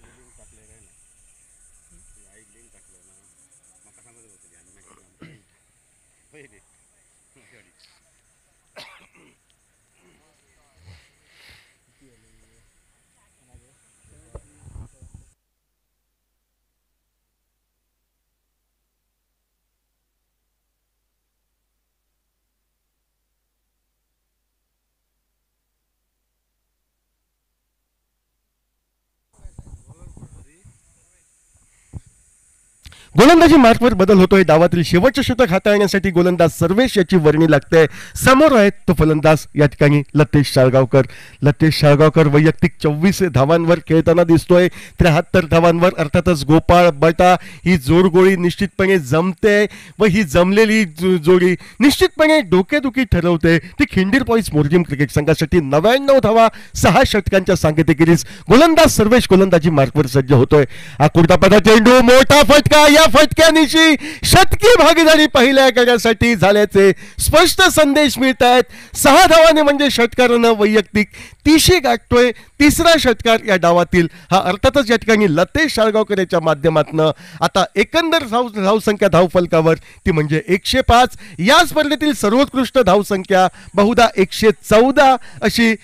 गोलंदाजी मार्कवर बदल होतोय. डावातील शेवटचे षटक हाताळण्यासाठी गोलंदाज सर्वेश याची वर्णी लागते. समोर आहेत तो फलंदाज या ठिकाणी लतेश शाळगावकर. लतेश शाळगावकर वैयक्तिक 24 धावांवर खेळताना दिसतोय. 73 धावांवर. अर्थातच गोपाळ बटा ही जोडगोळी निश्चितपणे जमते व ही जमलेली जोडी निश्चितपणे डोकेदुखी ठरवते. ती खिंडीर पॉईंट्स मोरजिम क्रिकेट संघासाठी 99 धावा 6 षटकांच्या सांगतेखेरीज गोलंदाज सर्वेश गोलंदाजी मार्कवर सज्ज होतोय. आकुर्तापदा चेंडू, मोठा फटका, या फटक्यानिशी शतकी भागीदारी पहिल्या गड्यासाठी झाल्याचे स्पष्ट संदेश मिळत आहेत. 6 धावाने म्हणजे षटकारानं वैयक्तिक 30 गाठतोय. तिसरा षटकार या डावातील हा अर्थातच या ठिकाणी लतेश शाळगावकर याच्या माध्यमातून आता एकंदर धावसंख्या धावफलकावर ती म्हणजे 105. या स्पर्धेतील सर्वोत्कृष्ट धावसंख्या बहुधा 114 अशी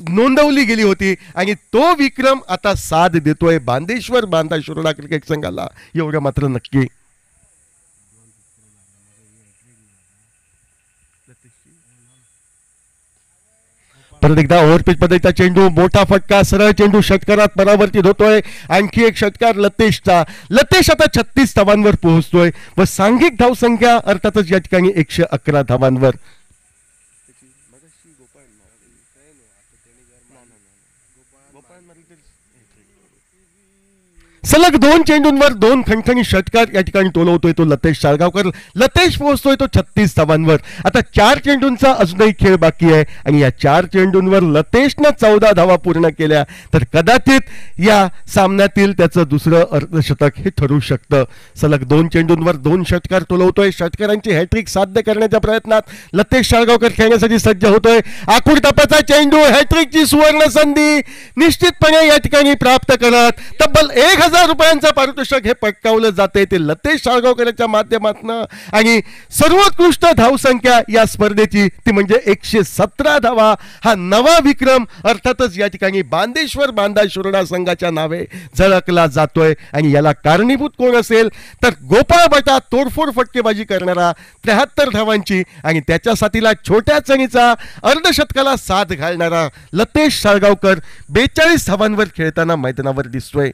नोंदवली गेली होती आणि तो विक्रम आता साथ देतोय बांदेश्वर बांदा शिरोडा क्रिकेट संघाला, एवढं मात्र नक्की. परत एकदा ओव्हरपिच पद्धतीचा चेंडू, मोठा फटका, सरळ चेंडू षटकारात परावर्तित होतोय. आणखी एक षटकार लतेशचा. लतेश आता 36 धावांवर पोहोचतोय व सांघिक धावसंख्या अर्थातच या ठिकाणी 111 धावांवर. सलग 2 चेंडूंवर 2 खणखणी षटकार या ठिकाणी टोलवतोय तो लतेश शाळगावकर. लतेश पोहोचतोय तो 36 धावांवर. आता 4 चेंडूंचा अजूनही खेळ बाकी आहे आणि या 4 चेंडूंवर लतेशनं 14 धावा पूर्ण केल्या तर कदाचित या सामन्यातील त्याचं दुसरं अर्धशतक हे ठरू शकतं. सलग 2 चेंडूंवर 2 षटकार टोलवतोय. षटकारांची हॅट्रिक साध्य करण्याच्या प्रयत्नात लतेश शाळगावकर खेळण्यासाठी सज्ज होतोय. आकुर्तापाचा चेंडू, हॅट्रिकची सुवर्ण संधी निश्चितपणे या ठिकाणी प्राप्त करत तब्बल 1000 रुपयांचं पारितोषिक हे पटकावलं जाते ते लतेश शाळगावकरच्या माध्यमातून आणि सर्वोत्कृष्ट धावसंख्या या स्पर्धेची ती म्हणजे 117 धावा हा नवा विक्रम अर्थातच या ठिकाणी बांदेश्वर बांदा शिरोडा संघाच्या नावे झळकला जातोय. आणि याला कारणीभूत कोण असेल तर गोपाळ बटा तोडफोड फटकेबाजी करणारा 73 धावांची आणि त्याच्या साथीला छोट्या चणीचा अर्धशतकाला साथ घालणारा लतेश शाळगावकर 42 धावांवर खेळताना मैदानावर दिसतोय.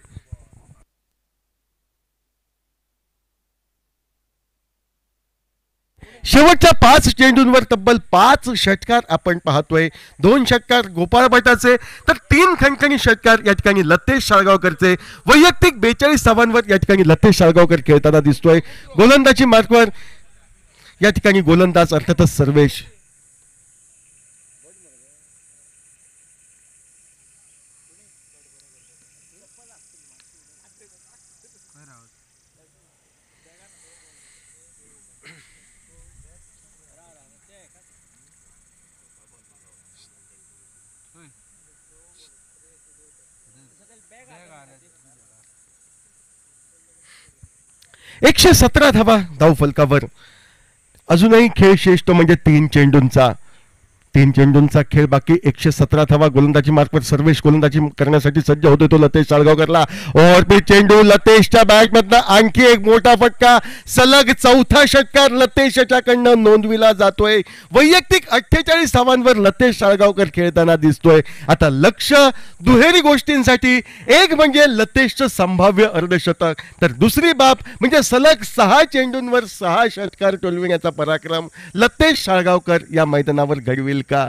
शेवटच्या 5 चेंडूंवर तब्बल 5 षटकार आपण पाहतोय. 2 षटकार गोपाळ बटाचे तर 3 खणखणी षटकार या ठिकाणी लतेश शाळगावकरचे. वैयक्तिक 42 धावांवर या ठिकाणी लतेश शाळगावकर खेळताना दिसतोय. गोलंदाजी मार्कवर या ठिकाणी गोलंदाज अर्थातच सर्वेश. एकशे 17 धावा धावफलकावर. अजूनही खेळ श्रेष्ठ म्हणजे 3 चेंडूंचा. 3 चेंडूंचा खेळ बाकी 117 धावा गोलंदाजी मार्फत सर्वेश गोलंदाजी करण्यासाठी सज्ज होतोय तो लतेश साळगावकरला. ओव्हरपीच चेंडू लतेशच्या बॅटमधनं आणखी एक मोठा फटका. सलग चौथा षटकार लतेश याच्याकडनं नोंदविला जातोय. वैयक्तिक 48 धावांवर लतेश साळगावकर खेळताना दिसतोय. आता लक्ष दुहेरी गोष्टींसाठी, एक म्हणजे लतेशचं संभाव्य अर्धशतक, तर दुसरी बाब म्हणजे सलग 6 चेंडूंवर 6 षटकार टोलविण्याचा पराक्रम लतेश साळगावकर या मैदानावर घडविल का?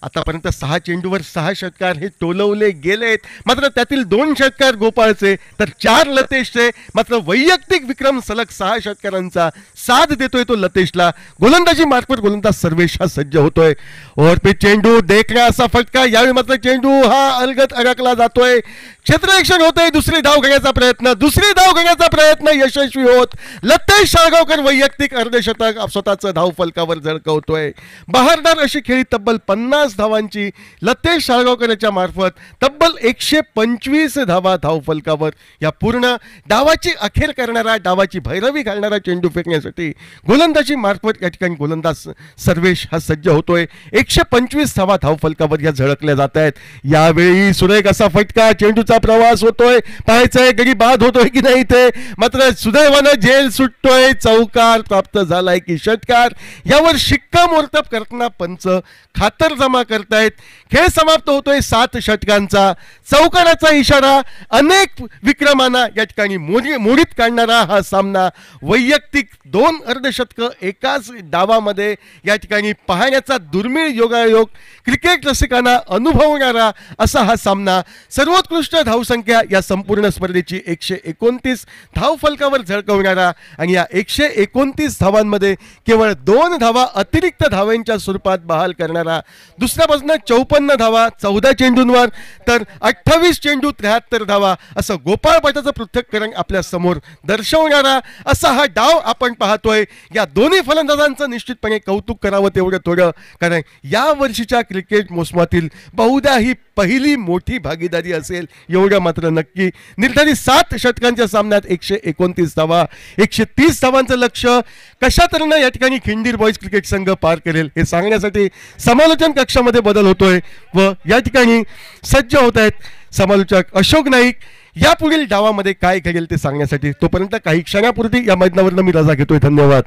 आतापर्यंत 6 चेंडूवर 6 षटकार हे टोलवले गेलेत. मात्र त्यातील 2 षटकार गोपाळचे तर 4 लतेशचे. मात्र वैयक्तिक विक्रम सलग 6 षटकारांचा साथ देतोय तो लतेशला. गोलंदाजी मार्फत गोलंदाज सर्वेश हा सज्ज होतोय. ओव्हरपीच चेंडू देखण्या असा फटका. यावेळी मात्र चेंडू हा अलगद अडकला जातोय. क्षेत्ररक्षण होतंय. दुसरी धाव घेण्याचा प्रयत्न यशस्वी होत लतेश साळगावकर वैयक्तिक अर्धशतक स्वतःचं धाव फलकावर झळकवतोय. बहारदार अशी खेळी तब्बल 50 धावांची लतेश साळगावकर याच्या मार्फत तब्बल 125 धावा धाव फलकावर. या पूर्ण डावाची अखेर करणारा, डावाची भैरवी घालणारा चेंडू फेकण्यासाठी गोलंदाजी मार्फत या ठिकाणी गोलंदाज सर्वेश हा सज्ज होतोय. 125 धावा धाव फलकावर या झळकल्या जात आहेत. यावेळी सुरेख असा फटका. चेंडूचा प्रवास होतोय. पाहायचंय गडी बाद होतोय की नाही ते. मात्र सुदैवानं झेल सुटतोय. चौकार प्राप्त झालाय की षटकार, यावर शिक्कामोर्तब करताना पंच खातर जमा करतायत. खेळ समाप्त होतोय 7 षटकांचा. चौकाराचा इशारा. अनेक विक्रमांना या ठिकाणी मोडीत काढणारा हा सामना. वैयक्तिक 2 अर्धशतक एकाच डावामध्ये या ठिकाणी पाहण्याचा दुर्मिळ योगायोग क्रिकेट रसिकांना अनुभवणारा असा हा सामना. सर्वोत्कृष्ट धावसंख्या या संपूर्ण स्पर्धेची 129 धाव फलकावर झळकवणारा आणि या 129 धावांमध्ये केवळ 2 धावा अतिरिक्त धावांच्या स्वरूपात बहाल करणारा. दुसऱ्या बाजूने 54 धावा 14 चेंडूंवर, तर 28 चेंडू 73 धावा असं गोपाळ पाटाचं पृथक्करण आपल्या समोर दर्शवणारा असा हा डाव आपण पाहतोय. या दोन्ही फलंदाजांचं निश्चितपणे कौतुक करावं तेवढं थोडं, कारण या वर्षीच्या क्रिकेट मोसमातील बहुधा ही पहिली मोठी भागीदारी असेल एवढं मात्र नक्की. निर्धारित 7 षटकांच्या सामन्यात 129 धावा, 130 धावांचं लक्ष्य कशा तऱ्हेनं या ठिकाणी खिंडीर बॉईज क्रिकेट संघ पार करेल हे सांगण्यासाठी समालोचन कक्षामध्ये बदल होतोय व या ठिकाणी सज्ज होत आहेत समालोचक अशोक नाईक. या पुढील डावामध्ये काय घडेल ते सांगण्यासाठी. तोपर्यंत काही क्षणापुरती या मैदानावरनं मी रजा घेतोय. धन्यवाद.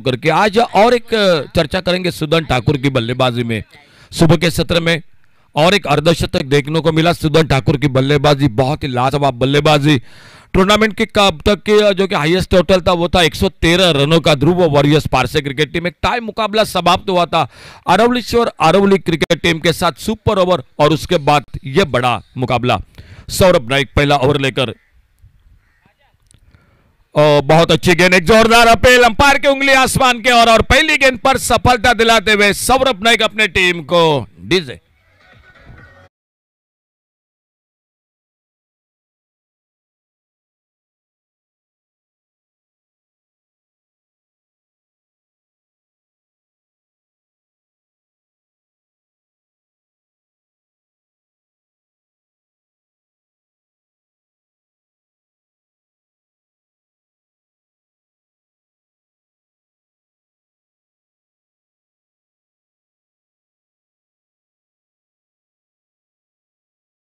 करके आज और एक चर्चा करेंगे सुदर्शन ठाकुर की बल्लेबाजी में। सुबह के सत्र में और एक अर्धशतक देखने को मिला। सुदर्शन ठाकुर की बल्लेबाजी बहुत ही लाजवाब बल्लेबाजी। टूर्नामेंट के अब तक के जो कि हाईएस्ट टोटल था वो था 113 रनों का। ध्रुव वॉरियर्स पारसे क्रिकेट टीम, एक टाई मुकाबला समाप्त हुआ था अरवलीश्वर अरवली क्रिकेट टीम के साथ सुपर ओवर, और उसके बाद यह बड़ा मुकाबला। सौरभ नाइक पहला ओवर लेकर, बहुत अच्छी गेंद, एक जोरदार अपील, अंपायर की उंगली आसमान के और पहली गेंद पर सफलता दिलाते हुए सौरभ नाइक अपने टीम को डीजे।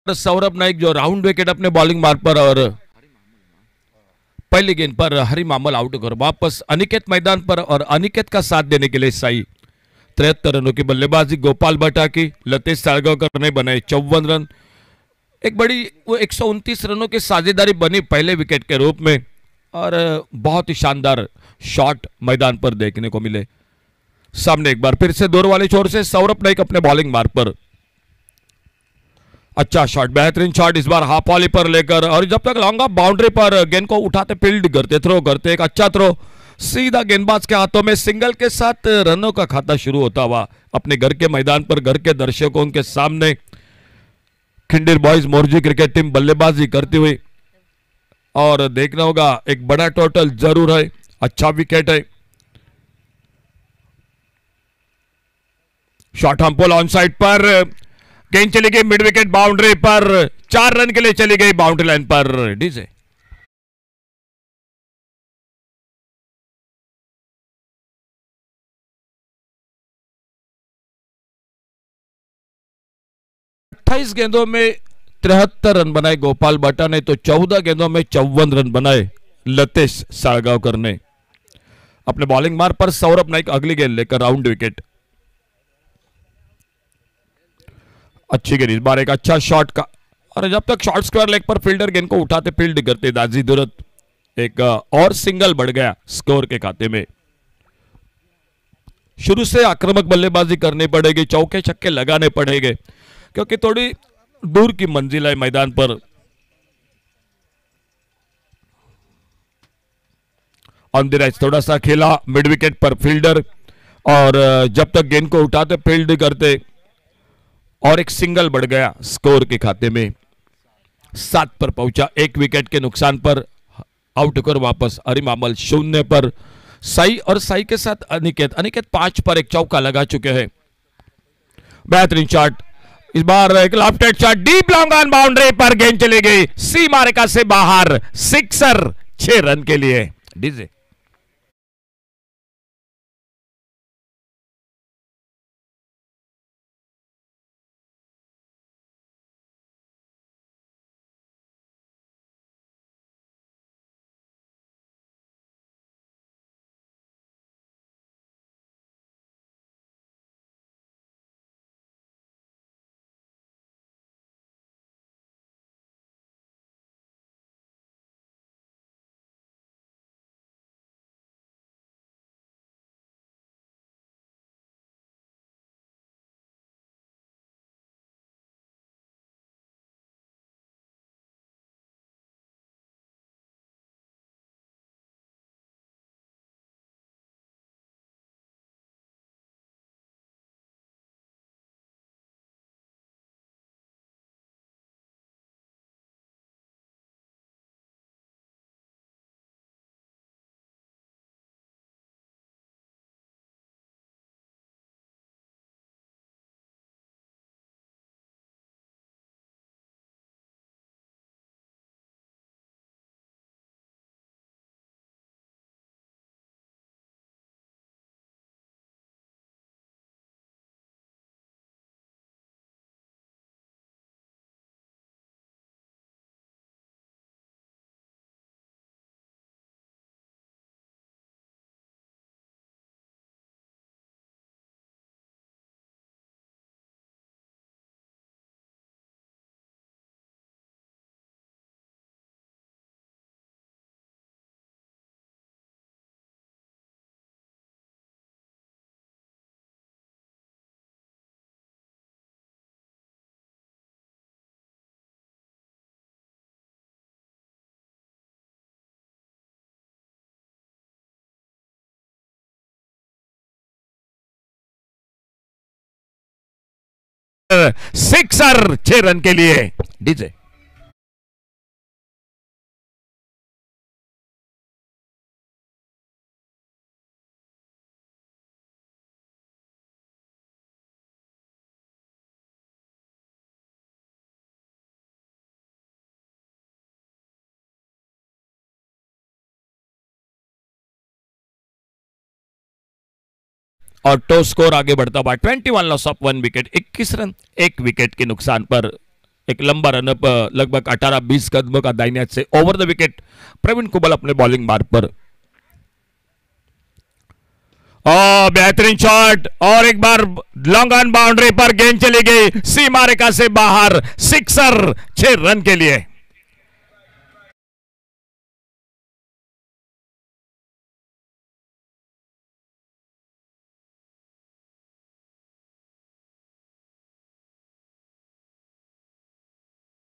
सौरभ नाइक जो राउंड विकेट अपने बॉलिंग मार्ग पर, और पहली गेंद पर हरी मामल आउट कर वापस अनिकेत मैदान पर, और अनिकेत का साथ देने के लिए साई। 73 रनों की बल्लेबाजी गोपाल भट्टा की। लतेश साळगावकर ने बनाए 54 रन। एक बड़ी वो 129 रनों की साझेदारी बनी पहले विकेट के रूप में, और बहुत ही शानदार शॉट मैदान पर देखने को मिले। सामने एक बार फिर से दौर वाले छोर से सौरभ नाइक अपने बॉलिंग मार्ग पर, अच्छा शॉट, बेहतरीन शॉट, इस बार हाफ वॉली पर लेकर, और जब तक लॉन्ग ऑफ बाउंड्री पर गेंद को उठाते, फील्ड करते, थ्रो करते, एक अच्छा थ्रो सीधा गेंदबाज के हाथों में, सिंगल के साथ रनों का खाता शुरू होता हुआ अपने घर के मैदान पर, घर के दर्शकों के सामने खिंडीर बॉयज मोरजी क्रिकेट टीम बल्लेबाजी करती हुई। और देखना होगा एक बड़ा टोटल जरूर है, अच्छा विकेट है। शॉट हमपोल ऑन साइड पर, गेंद चली गई मिड विकेट बाउंड्री पर, 4 रन के लिए चली गई बाउंड्री लाइन पर डीजे। अट्ठाईस गेंदों में 73 रन बनाए गोपाल भट्टा ने, तो 14 गेंदों में 54 रन बनाए लतेश साळगावकर ने। अपने बॉलिंग मार्ग पर सौरभ नाइक अगली गेंद लेकर राउंड विकेट। अच्छी गेंद, इस बार एक अच्छा शॉट का, और जब तक शॉर्ट स्क्वायर लेग पर फील्डर गेंद को उठाते, फील्ड करते, दाजी दुरत एक और सिंगल बढ़ गया स्कोर के खाते में। शुरू से आक्रामक बल्लेबाजी करनी पड़ेगी, चौके छक्के लगाने पड़ेंगे, क्योंकि थोड़ी दूर की मंजिल है मैदान पर। ऑन द राइट थोड़ा सा खेला मिड विकेट पर फील्डर, और जब तक गेंद को उठाते, फील्ड करते, और एक सिंगल बढ़ गया स्कोर के खाते में। 7 पर पहुंचा, एक विकेट के नुकसान पर आउट कर वापस हरिमामल 0 पर। साई, और साई के साथ अनिकेत, अनिकेत 5 पर एक चौका लगा चुके हैं। बेहतरीन शॉट, इस बार एक left shot, deep long on boundary पर गेंद चली गई सीमा रेखा से बाहर, सिक्सर 6 रन के लिए डीजे। सिक्सर 6 रन के लिए। डीजे और टॉस स्कोर आगे बढ़ता हुआ 21 loss of 1 wicket, 21 run 1 wicket के नुकसान पर एक लंबा रनअप लगभग 18-20 कदमों का दाहिने हाथ से over the wicket Praveen Kubal अपने बॉलिंग मार्ग पर। बेहतरीन शॉट और एक बार लॉन्ग ऑन बाउंड्री पर गेंद चली गई सीमा रेखा से बाहर, सिक्सर 6 रन के लिए।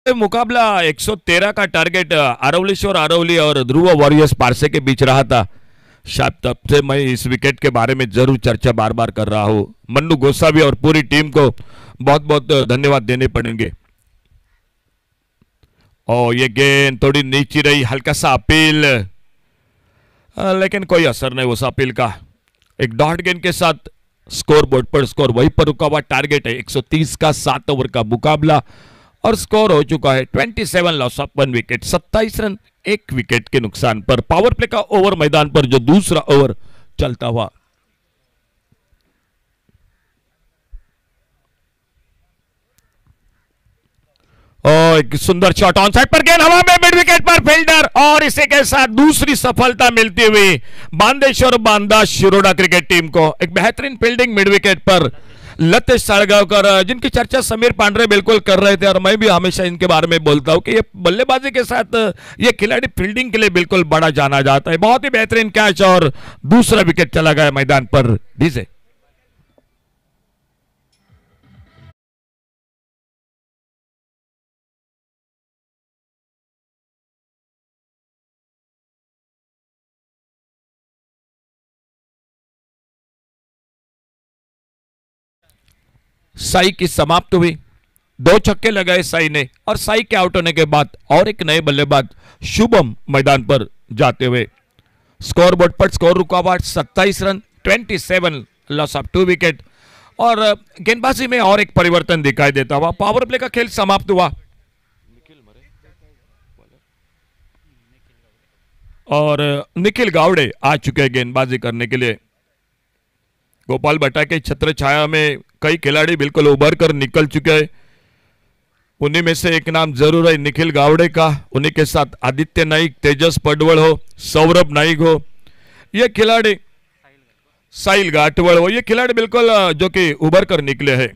मुकाबला 113 का टारगेट आरवली और ध्रुव वॉरियर्स पारसे के बीच रहा था। शायद तब से मैं इस विकेट के बारे में जरूर चर्चा बार बार कर रहा हूं। मन्नू गोसावी और पूरी टीम को बहुत बहुत धन्यवाद देने पड़ेंगे। और ये गेंद थोड़ी नीची रही, हल्का सा अपील, लेकिन कोई असर नहीं उस अपील का। एक डॉट गेंद के साथ स्कोर बोर्ड पर स्कोर वहीं पर रुका हुआ। टारगेट है 130 का 7 ओवर का मुकाबला और स्कोर हो चुका है 27 loss of 1 wicket, 27 run 1 wicket के नुकसान पर। पावर प्ले का ओवर मैदान पर जो दूसरा ओवर चलता हुआ। एक सुंदर शॉट ऑन साइड पर, गेंद हवा में, मिड विकेट पर फील्डर, और इसी के साथ दूसरी सफलता मिलती हुई बांदेश्वर बांदा शिरोडा क्रिकेट टीम को। एक बेहतरीन फील्डिंग मिड विकेट पर लतेश साळगावकर, जिनकी चर्चा समीर पांडरे बिल्कुल कर रहे थे और मैं भी हमेशा इनके बारे में बोलता हूं कि ये बल्लेबाजी के साथ ये खिलाड़ी फील्डिंग के लिए बिल्कुल बड़ा जाना जाता है। बहुत ही बेहतरीन कैच और दूसरा विकेट चला गया मैदान पर। डीजे साई की समाप्त हुई, 2 छक्के लगाए साई ने और साई के आउट होने के बाद और एक नए बल्लेबाज शुभम मैदान पर जाते हुए। स्कोर बोर्ड पर स्कोर रुका हुआ 27 रन 27 लॉस ऑफ 2 विकेट। और गेंदबाजी में और एक परिवर्तन दिखाई देता हुआ पावर प्ले का खेल समाप्त हुआ और निखिल गावड़े आ चुके हैं गेंदबाजी करने के लिए। गोपाल भट्टा के छत्र छाया में कई खिलाड़ी बिल्कुल उभर कर निकल चुके हैं। उन्हीं में से एक नाम जरूर है निखिल गावड़े का। उन्हीं के साथ आदित्य नाइक, तेजस पडवल हो, सौरभ नाइक हो, ये खिलाड़ी साहिल घाटवल हो, ये खिलाड़ी बिल्कुल जो कि उभर कर निकले हैं।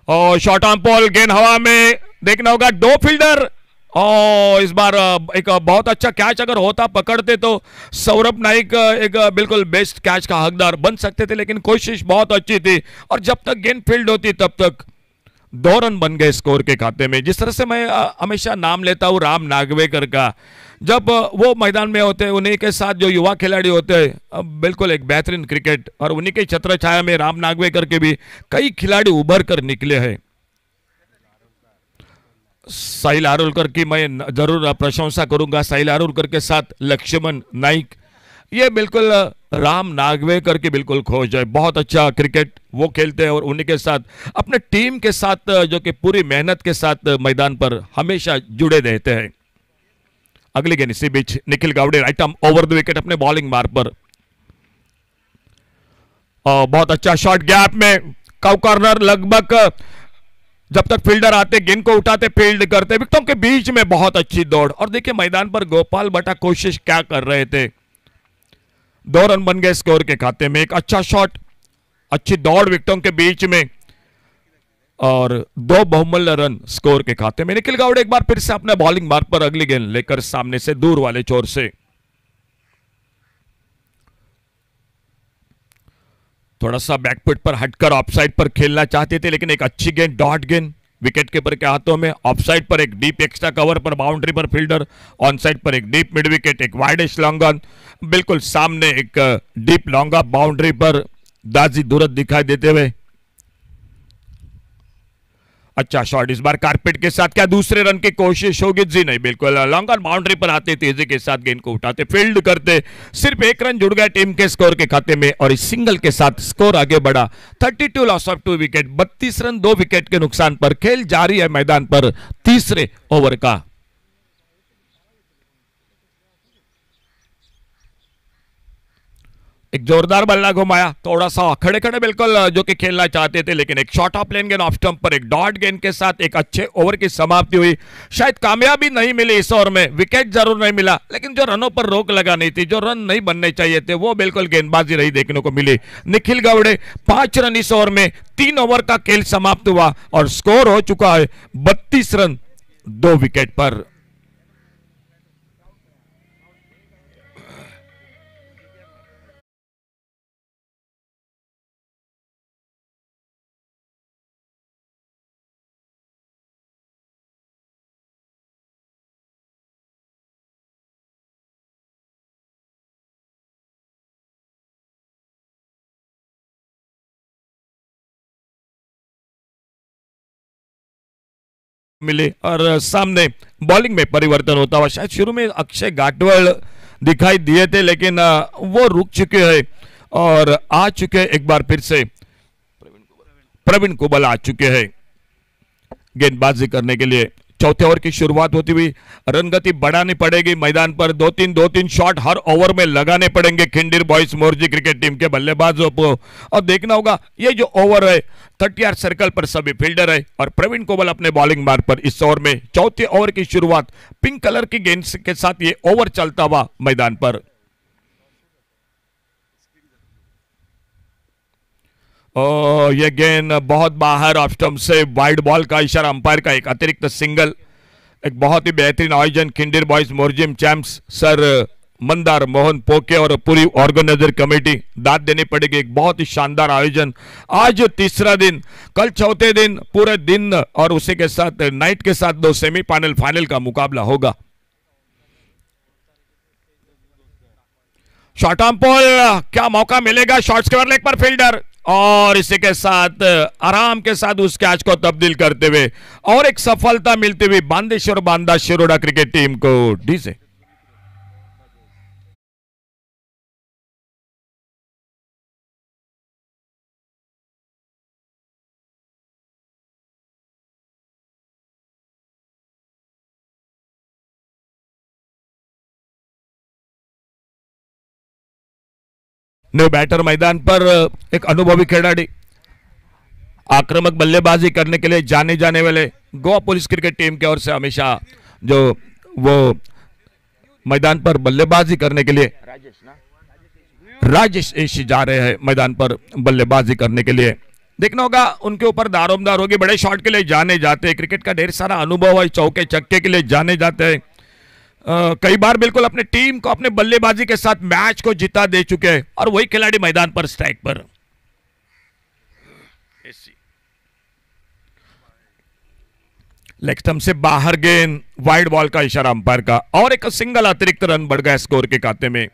और शॉट ऑन पॉल, गेंद हवा में, देखना होगा 2 फील्डर। और इस बार एक बहुत अच्छा कैच अगर होता पकड़ते तो सौरभ नाइक एक बिल्कुल बेस्ट कैच का हकदार बन सकते थे, लेकिन कोशिश बहुत अच्छी थी और जब तक गेंद फील्ड होती तब तक 2 रन बन गए स्कोर के खाते में। जिस तरह से मैं हमेशा नाम लेता हूं राम नागवेकर का, जब वो मैदान में होते हैं उन्हीं के साथ जो युवा खिलाड़ी होते हैं बिल्कुल एक बेहतरीन क्रिकेट, और उन्हीं के छत्र छाया में राम नागवेकर के भी कई खिलाड़ी उभर कर निकले हैं। साहिल आरोलकर की मैं जरूर प्रशंसा करूंगा। साहिल आरोलकर के साथ लक्ष्मण नाइक, ये बिल्कुल राम नागवेकर की बिल्कुल खोज है। बहुत अच्छा क्रिकेट वो खेलते हैं और उन्हीं के साथ अपने टीम के साथ जो कि पूरी मेहनत के साथ मैदान पर हमेशा जुड़े रहते हैं। अगली गेंद इसी बीच Nikhil Gawade right arm over the wicket अपने बॉलिंग मार्ग पर। बहुत अच्छा शॉट गैप में, कव कॉर्नर लगभग जब तक फील्डर आते गेंद को उठाते फील्ड करते, विकेटों के बीच में बहुत अच्छी दौड़। और देखिए मैदान पर गोपाल भट्टा कोशिश क्या कर रहे थे। 2 रन बन गए स्कोर के खाते में। एक अच्छा शॉट, अच्छी दौड़ विकेटों के बीच में और 2 बहुमूल्य रन स्कोर के खाते में। निखिल गावड़े एक बार फिर से अपने बॉलिंग मार्ग पर अगली गेंद लेकर सामने से दूर वाले छोर से। थोड़ा सा बैकफुट पर हटकर ऑफसाइड पर खेलना चाहते थे, लेकिन एक अच्छी गेंद डॉट गेंद विकेट कीपर के हाथों में। ऑफसाइड पर एक डीप एक्स्ट्रा कवर पर बाउंड्री पर फील्डर, ऑन साइड पर एक डीप मिड विकेट, एक वाइडिश लॉन्ग ऑन, बिल्कुल सामने एक डीप लॉन्ग ऑफ बाउंड्री पर दाजी दूरत दिखाई देते हुए। अच्छा शॉट इस बार कारपेट के साथ, क्या दूसरे रन की कोशिश होगी? जी नहीं, बिल्कुल लॉन्ग ऑन बाउंड्री पर आते तेजी के साथ गेंद को उठाते फील्ड करते, सिर्फ एक रन जुड़ गया टीम के स्कोर के खाते में और इस सिंगल के साथ स्कोर आगे बढ़ा 32 loss of 2 wicket, 32 run 2 wicket के नुकसान पर खेल जारी है मैदान पर तीसरे ओवर का। एक जोरदार बल्ला घुमाया, थोड़ा सा खड़े खड़े बिल्कुल जो कि खेलना चाहते थे, लेकिन एक शॉर्ट ऑफ लेन गेंद ऑफ स्टंप पर एक डॉट गेंद के साथ एक अच्छे ओवर की समाप्ति हुई। शायद कामयाबी नहीं मिली इस ओवर में, विकेट जरूर नहीं मिला, लेकिन जो रनों पर रोक लगा नहीं थी, जो रन नहीं बनने चाहिए थे, वो बिल्कुल गेंदबाजी रही देखने को मिली। निखिल गावड़े 5 रन इस ओवर में, 3 ओवर का खेल समाप्त हुआ और स्कोर हो चुका है 32 रन 2 विकेट पर। मिले और सामने बॉलिंग में परिवर्तन होता हुआ, शायद शुरू में अक्षय गाटवल दिखाई दिए थे, लेकिन वो रुक चुके हैं और आ चुके हैं एक बार फिर से प्रवीण कुबल आ चुके हैं गेंदबाजी करने के लिए। चौथे ओवर की शुरुआत होती हुई रन गति बढ़ानी पड़ेगी मैदान पर, दो तीन शॉट हर ओवर में लगाने पड़ेंगे खिंडीर बॉयज मोर्जी क्रिकेट टीम के बल्लेबाजों को। और देखना होगा ये जो ओवर है 30 सर्कल पर सभी फील्डर है और प्रवीण कोबल अपने बॉलिंग मार्ग पर इस ओवर में चौथे ओवर की शुरुआत पिंक कलर की गेंद के साथ ये ओवर चलता हुआ मैदान पर। ये गेंद बहुत बाहर ऑफ स्टंप से वाइड बॉल का इशारा, अंपायर का एक अतिरिक्त सिंगल। एक बहुत ही बेहतरीन आयोजन Khindir boys Morjim champs sir Mandar Mohan Poke और पूरी ऑर्गेनाइजर कमेटी दाद देनी पड़ेगी। एक बहुत ही शानदार आयोजन, आज तीसरा दिन, कल चौथे दिन, पूरे दिन और उसी के साथ नाइट के साथ 2 सेमीफाइनल फाइनल का मुकाबला होगा। शॉर्ट ऑन पोल, क्या मौका मिलेगा? शॉर्ट्स के लेग पर फील्डर और इसी के साथ आराम के साथ उस कैच को तब्दील करते हुए और एक सफलता मिलती हुई बांदेश्वर बांदा शिरोडा क्रिकेट टीम को डी से। न्यू बैटर मैदान पर एक अनुभवी खिलाड़ी, आक्रामक बल्लेबाजी करने के लिए जाने जाने वाले गोवा पुलिस क्रिकेट टीम की ओर से हमेशा जो वो मैदान पर बल्लेबाजी करने के लिए राजेश एशी जा रहे हैं मैदान पर बल्लेबाजी करने के लिए। देखना होगा उनके ऊपर दारोमदार होगी, बड़े शॉट के लिए जाने जाते हैं, क्रिकेट का ढेर सारा अनुभव है, चौके चक्के के लिए जाने जाते हैं। कई बार बिल्कुल अपने टीम को अपने बल्लेबाजी के साथ मैच को जिता दे चुके हैं और वही खिलाड़ी मैदान पर स्ट्राइक पर। लेग स्टंप से बाहर गेंद, वाइड बॉल का इशारा अंपायर का और एक सिंगल अतिरिक्त रन बढ़ गया स्कोर के खाते में।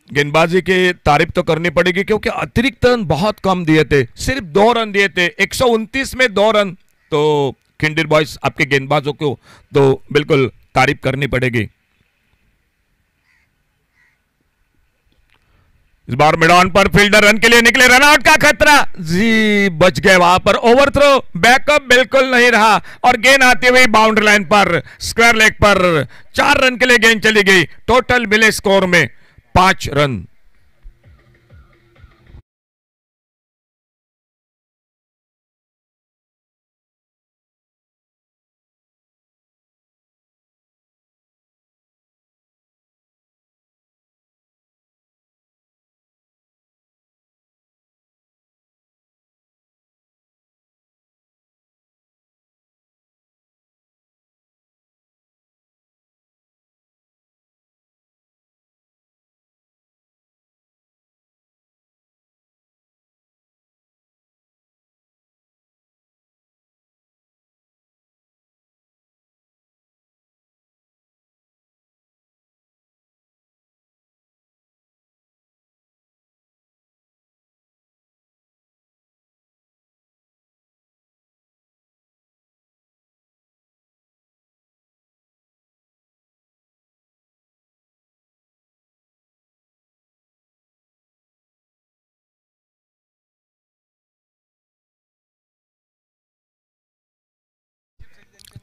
गेंदबाजी की तारीफ तो करनी पड़ेगी क्योंकि अतिरिक्त रन बहुत कम दिए थे, सिर्फ 2 रन दिए थे, 129 में 2 रन। तो खिंडीर बॉयज आपके गेंदबाजों को तो बिल्कुल तारीफ करनी पड़ेगी। इस बार मिड ऑन पर फील्डर रन के लिए निकले, रन आउट का खतरा, जी बच गए वहां पर, ओवर थ्रो, बैकअप बिल्कुल नहीं रहा और गेंद आती हुई बाउंड्री लाइन पर स्क्वायर लेग पर 4 रन के लिए गेंद चली गई। टोटल मिले स्कोर में 5 रन।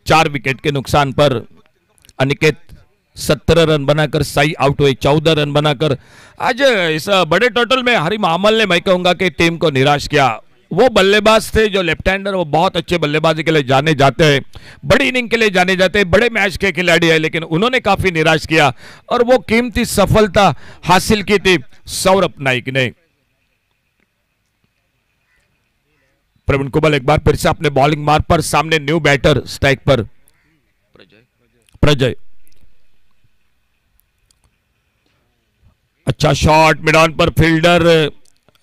4 विकेट के नुकसान पर अनिकेत 17 रन बनाकर साई आउट हुए, 14 रन बनाकर। आज इस बड़े टोटल में हरी मामल ने, मैं कहूंगा कि टीम को निराश किया। वो बल्लेबाज थे जो लेफ्ट हैंडर, वो बहुत अच्छे बल्लेबाजी के लिए जाने जाते हैं, बड़ी इनिंग के लिए जाने जाते हैं, बड़े मैच के खिलाड़ी है, लेकिन उन्होंने काफी निराश किया और वो कीमती सफलता हासिल की थी सौरभ नाइक ने। प्रवीण कुबल एक बार फिर से अपने बॉलिंग मार्ग पर, सामने न्यू बैटर स्ट्राइक पर प्रजय। अच्छा शॉट मिड ऑन पर फील्डर।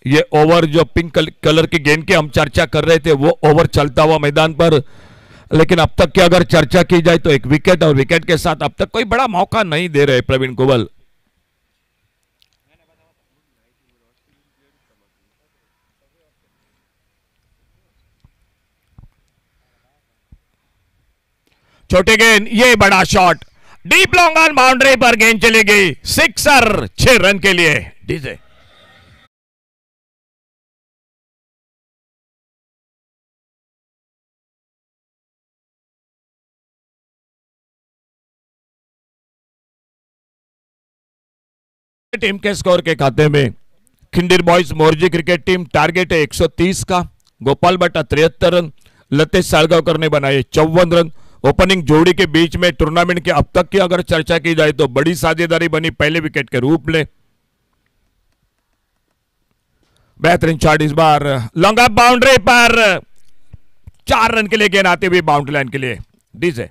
ये ओवर जो पिंक कलर की गेंद की हम चर्चा कर रहे थे, वो ओवर चलता हुआ मैदान पर, लेकिन अब तक की अगर चर्चा की जाए तो एक विकेट, और विकेट के साथ अब तक कोई बड़ा मौका नहीं दे रहे प्रवीण कुबल। छोटे गेंद, ये बड़ा shot, deep long on boundary पर गेंद चली गई, सिक्सर, 6 रन के लिए डीजे। टीम के स्कोर के खाते में Khindir boys Morji cricket team target है 130 का, गोपाल भट्टा 73 रन, लतेश सालगांवकर ने बनाए 54 रन। ओपनिंग जोड़ी के बीच में टूर्नामेंट के अब तक की अगर चर्चा की जाए तो बड़ी साझेदारी बनी पहले विकेट के रूप में। बेहतरीन शॉट इस बार लॉन्ग ऑफ बाउंड्री पर, 4 रन के लिए गेंद आती हुई बाउंड्री लाइन के लिए डीजे।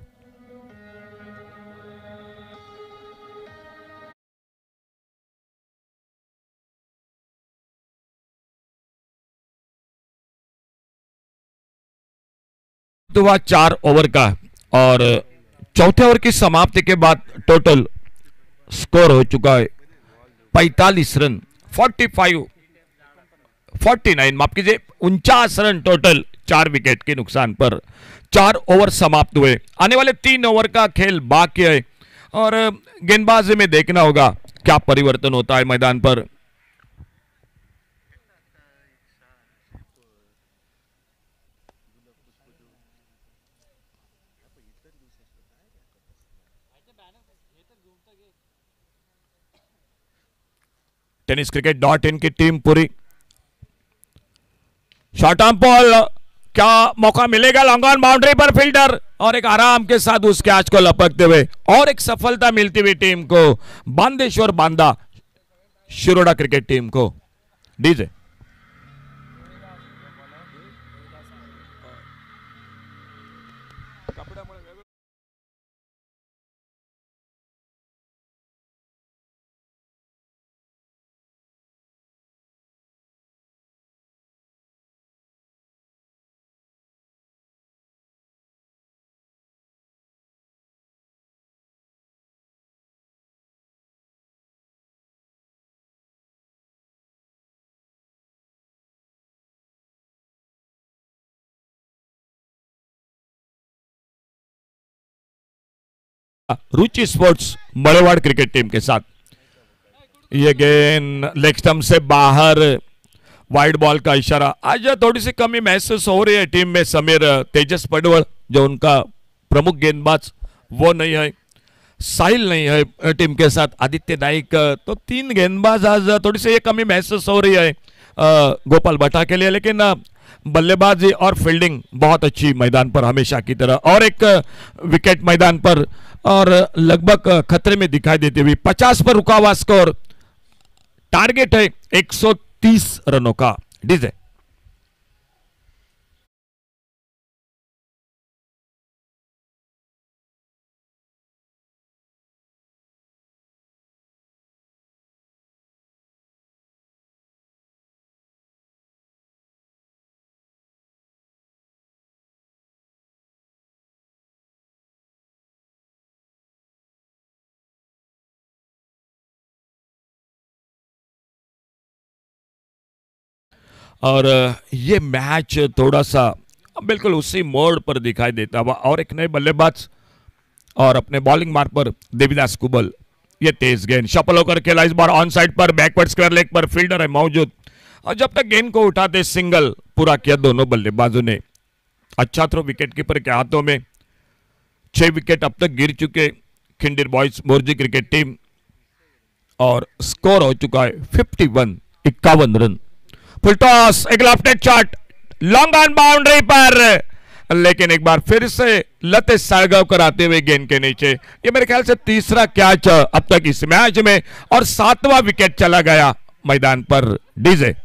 तो वह 4 ओवर का, और चौथे ओवर की समाप्ति के बाद टोटल स्कोर हो चुका है 45 रन, 49 माफ कीजिए 49 रन टोटल, 4 विकेट के नुकसान पर 4 ओवर समाप्त हुए। आने वाले 3 ओवर का खेल बाकी है और गेंदबाजी में देखना होगा क्या परिवर्तन होता है मैदान पर। टेनिस क्रिकेट .in की टीम पूरी, शॉर्ट आर्म बॉल, क्या मौका मिलेगा? लॉन्ग ऑन बाउंड्री पर फील्डर, और एक आराम के साथ उस कैच को लपकते हुए और एक सफलता मिलती हुई टीम को, बांदेश्वर बांदा शिरोडा क्रिकेट टीम को डीजे। रुचि स्पोर्ट्स बड़ेवाड़ क्रिकेट टीम के साथ, ये गेंद लेग स्टंप से बाहर, वाइड बॉल का इशारा। आज थोड़ी सी कमी महसूस हो रही है टीम में। समीर तेजस पडवल जो उनका प्रमुख गेंदबाज वो नहीं है, साहिल नहीं है टीम के साथ, आदित्य नाइक, तो 3 गेंदबाज आज थोड़ी सी ये कमी महसूस हो रही है गोपाल भट्टा के लिए, लेकिन बल्लेबाजी और फील्डिंग बहुत अच्छी मैदान पर हमेशा की तरह, और एक विकेट मैदान पर और लगभग खतरे में दिखाई देती हुई 50 पर रुका हुआ स्कोर, टारगेट है 130 रनों का डीजे। और ये मैच थोड़ा सा बिल्कुल उसी मोड़ पर दिखाई देता हुआ, और एक नए बल्लेबाज और अपने बॉलिंग मार्ग पर देवीदास कुबल, ये तेज गेंद शफल होकर खेला इस बार ऑन साइड पर, बैकवर्ड स्क्वायर लेग पर फील्डर है मौजूद, और जब तक गेंद को उठाते सिंगल पूरा किया दोनों बल्लेबाजों ने। अच्छा थ्रो विकेट कीपर के हाथों में, 6 विकेट अब तक गिर चुके Khindir boys Morji cricket team और स्कोर हो चुका है 51 51 रन। फुल टॉस, एक left shot long on boundary पर, लेकिन एक बार फिर से लते साळगावकर आते हुए गेंद के नीचे। ये मेरे ख्याल से तीसरा कैच अब तक इस मैच में और 7वां विकेट चला गया मैदान पर। डीजे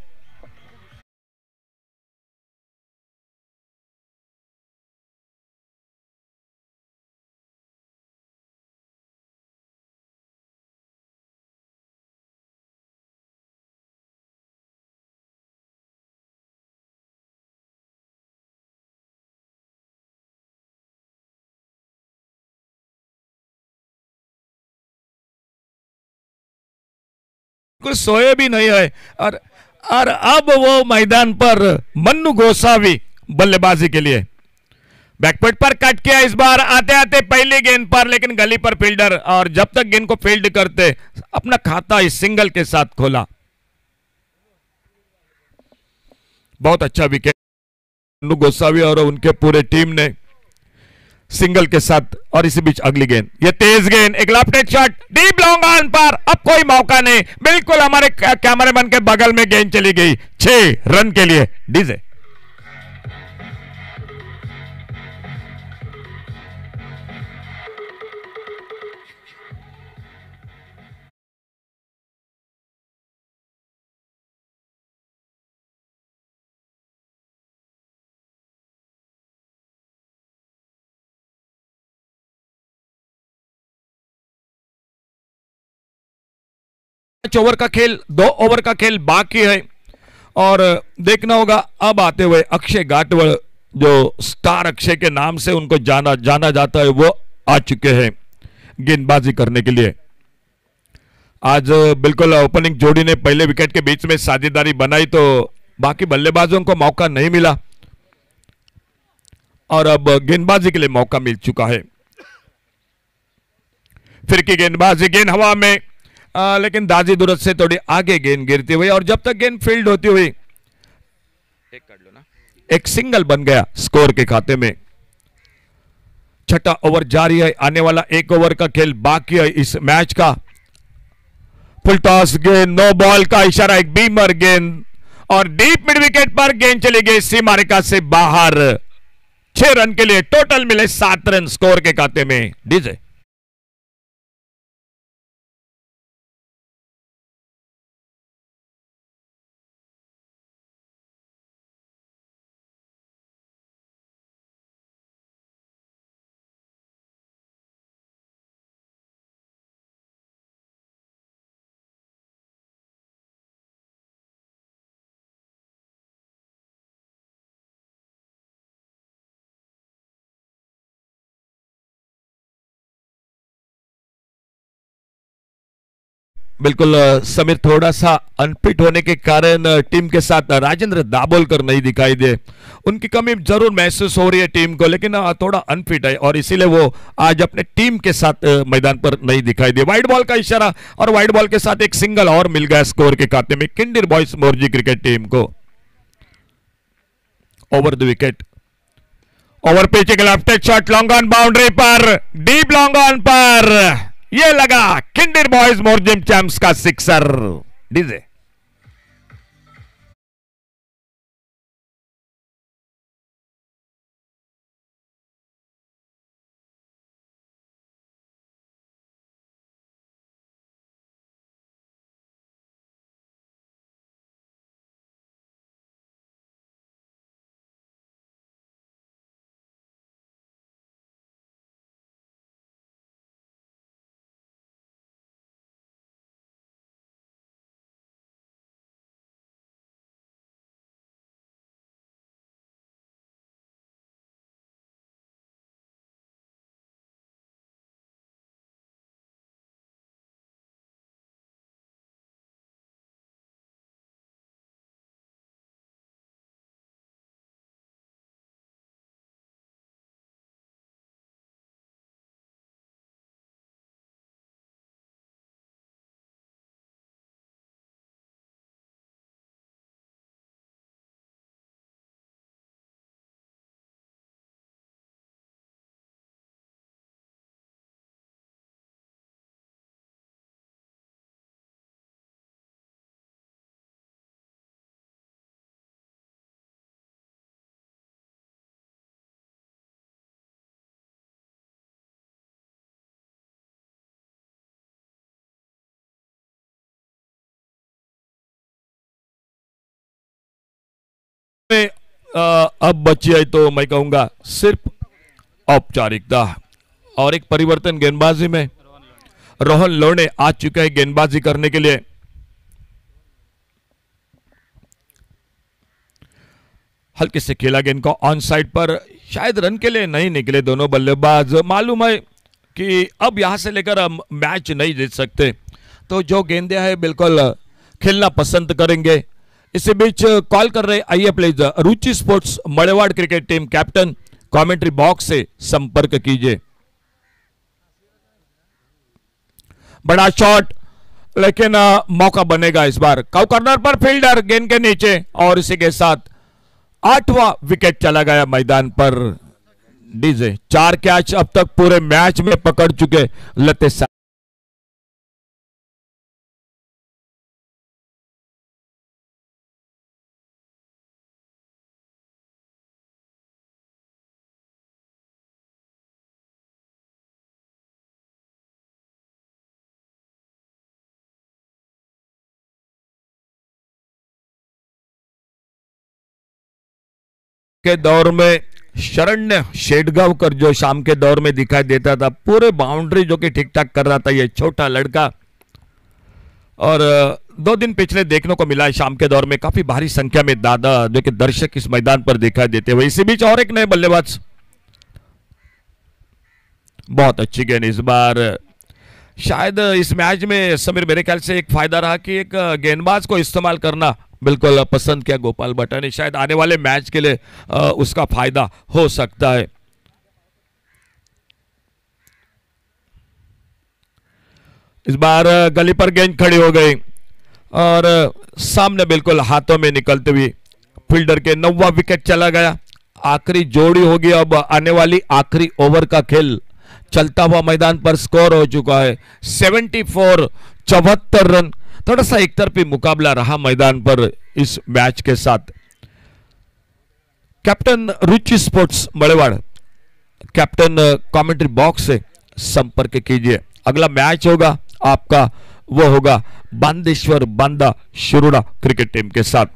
कुछ सोए भी नहीं है और अब वो मैदान पर मन्नू गोसावी बल्लेबाजी के लिए बैकफुट पर कट किया। इस बार आते आते पहली गेंद पर, लेकिन गली पर फील्डर, और जब तक गेंद को फील्ड करते अपना खाता इस सिंगल के साथ खोला। बहुत अच्छा विकेट मन्नू गोसावी और उनके पूरे टीम ने सिंगल के साथ। और इसी बीच अगली गेंद, ये तेज गेंद, एक left shot deep long on पर, अब कोई मौका नहीं, बिल्कुल हमारे कैमरामैन के बगल में गेंद चली गई 6 रन के लिए। डीजे ओवर का खेल, 2 ओवर का खेल बाकी है और देखना होगा। अब आते हुए अक्षय गाटवड़, जो स्टार अक्षय के नाम से उनको जाना जाता है, वो आ चुके हैं गेंदबाजी करने के लिए। आज बिल्कुल ओपनिंग जोड़ी ने पहले विकेट के बीच में साझेदारी बनाई तो बाकी बल्लेबाजों को मौका नहीं मिला और अब गेंदबाजी के लिए मौका मिल चुका है। फिर की गेंदबाजी, गेंद हवा में, लेकिन दाजी दुरत से थोड़ी आगे गेंद गिरती हुई और जब तक गेंद फील्ड होती हुई एक सिंगल बन गया स्कोर के खाते में। 6ठा ओवर जारी है, आने वाला 1 ओवर का खेल बाकी है इस मैच का। फुल टॉस गेंद, नो बॉल का इशारा, एक बीमर गेंद और डीप मिड विकेट पर गेंद चली गई सीमा रेखा से बाहर। 6 रन के लिए टोटल मिले 7 रन स्कोर के खाते में। डीजे बिल्कुल समीर थोड़ा सा अनफिट होने के कारण टीम के साथ राजेंद्र दाभोलकर नहीं दिखाई दे। उनकी कमी जरूर महसूस हो रही है टीम को, लेकिन थोड़ा अनफिट है और इसीलिए वो आज अपने टीम के साथ मैदान पर नहीं दिखाई दे। वाइड बॉल का इशारा और वाइड बॉल के साथ एक सिंगल और मिल गया स्कोर के खाते में Kindir boys Morji cricket team को। Over the wicket, over pitch, एक left shot long on boundary पर, डीप लॉन्ग ऑन पर, ये लगा किंडीर बॉयज मोर्जिम चैंप्स का सिक्सर। डीजे अब बची है तो मैं कहूंगा सिर्फ औपचारिकता। और एक परिवर्तन गेंदबाजी में, रोहन लोणे आ चुका है गेंदबाजी करने के लिए। हल्के से खेला गेंद को ऑन साइड पर, शायद रन के लिए नहीं निकले दोनों बल्लेबाज। मालूम है कि अब यहां से लेकर हम मैच नहीं जीत सकते, तो जो गेंदे हैं बिल्कुल खेलना पसंद करेंगे। इसी बीच कॉल कर रहे, आइए please Ruchi sports Madewad cricket team captain commentary box से संपर्क कीजिए। बड़ा शॉट, लेकिन मौका बनेगा इस बार। काउ कॉर्नर पर फील्डर गेंद के नीचे, और इसी के साथ 8वां विकेट चला गया मैदान पर। डीजे 4 कैच अब तक पूरे मैच में पकड़ चुके लते के दौर में शरण्य शेडगांवकर जो शाम के दौर में दिखाई देता था, पूरे बाउंड्री जो कि ठीक ठाक कर रहा था ये छोटा लड़का। और 2 दिन पिछले देखने को मिला है शाम के दौर में काफी भारी संख्या में दादा जो कि दर्शक इस मैदान पर दिखाई देते हुए। इसी बीच और एक नए बल्लेबाज, बहुत अच्छी गेंद इस बार। शायद इस मैच में समीर मेरे ख्याल से एक फायदा रहा कि एक गेंदबाज को इस्तेमाल करना बिल्कुल पसंद किया गोपाल भट्टा ने। शायद आने वाले मैच के लिए उसका फायदा हो सकता है। इस बार गली पर गेंद खड़ी हो गई और सामने बिल्कुल हाथों में निकलते हुए फील्डर के 9वां विकेट चला गया। आखिरी जोड़ी होगी अब आने वाली आखिरी ओवर का खेल चलता हुआ मैदान पर। स्कोर हो चुका है 74, 74 रन। थोड़ा सा एक तरफी मुकाबला रहा मैदान पर इस मैच के साथ। कैप्टन रुचि स्पोर्ट्स मड़ेवाड़ कैप्टन कमेंट्री बॉक्स से संपर्क कीजिए। अगला मैच होगा आपका, वो होगा बांदेश्वर बांदा शिरोडा क्रिकेट टीम के साथ।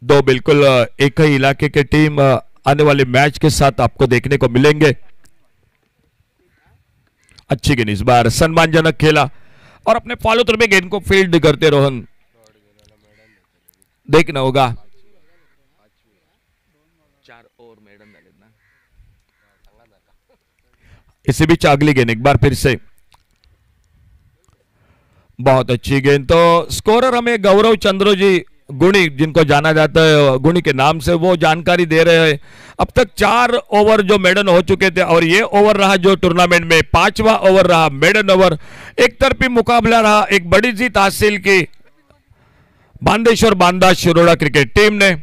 दो बिल्कुल एक ही इलाके के टीम आने वाले मैच के साथ आपको देखने को मिलेंगे। अच्छी गेंद इस बार, सम्मानजनक खेला और अपने फॉलो थ्रू में गेंद को फील्ड करते रोहन। देखना होगा 4 ओवर मैडम। इसी बीच अगली गेंद एक बार फिर से, बहुत अच्छी गेंद। तो स्कोरर हमें गौरव चंद्र जी गुणी, जिनको जाना जाता है गुणी के नाम से, वो जानकारी दे रहे हैं। अब तक 4 ओवर जो मेडन हो चुके थे और ये ओवर रहा जो टूर्नामेंट में 5वां ओवर रहा मेडन ओवर। एक तरफी मुकाबला रहा, एक बड़ी जीत हासिल की बांदेश्वर बांदा शिरोडा क्रिकेट टीम ने।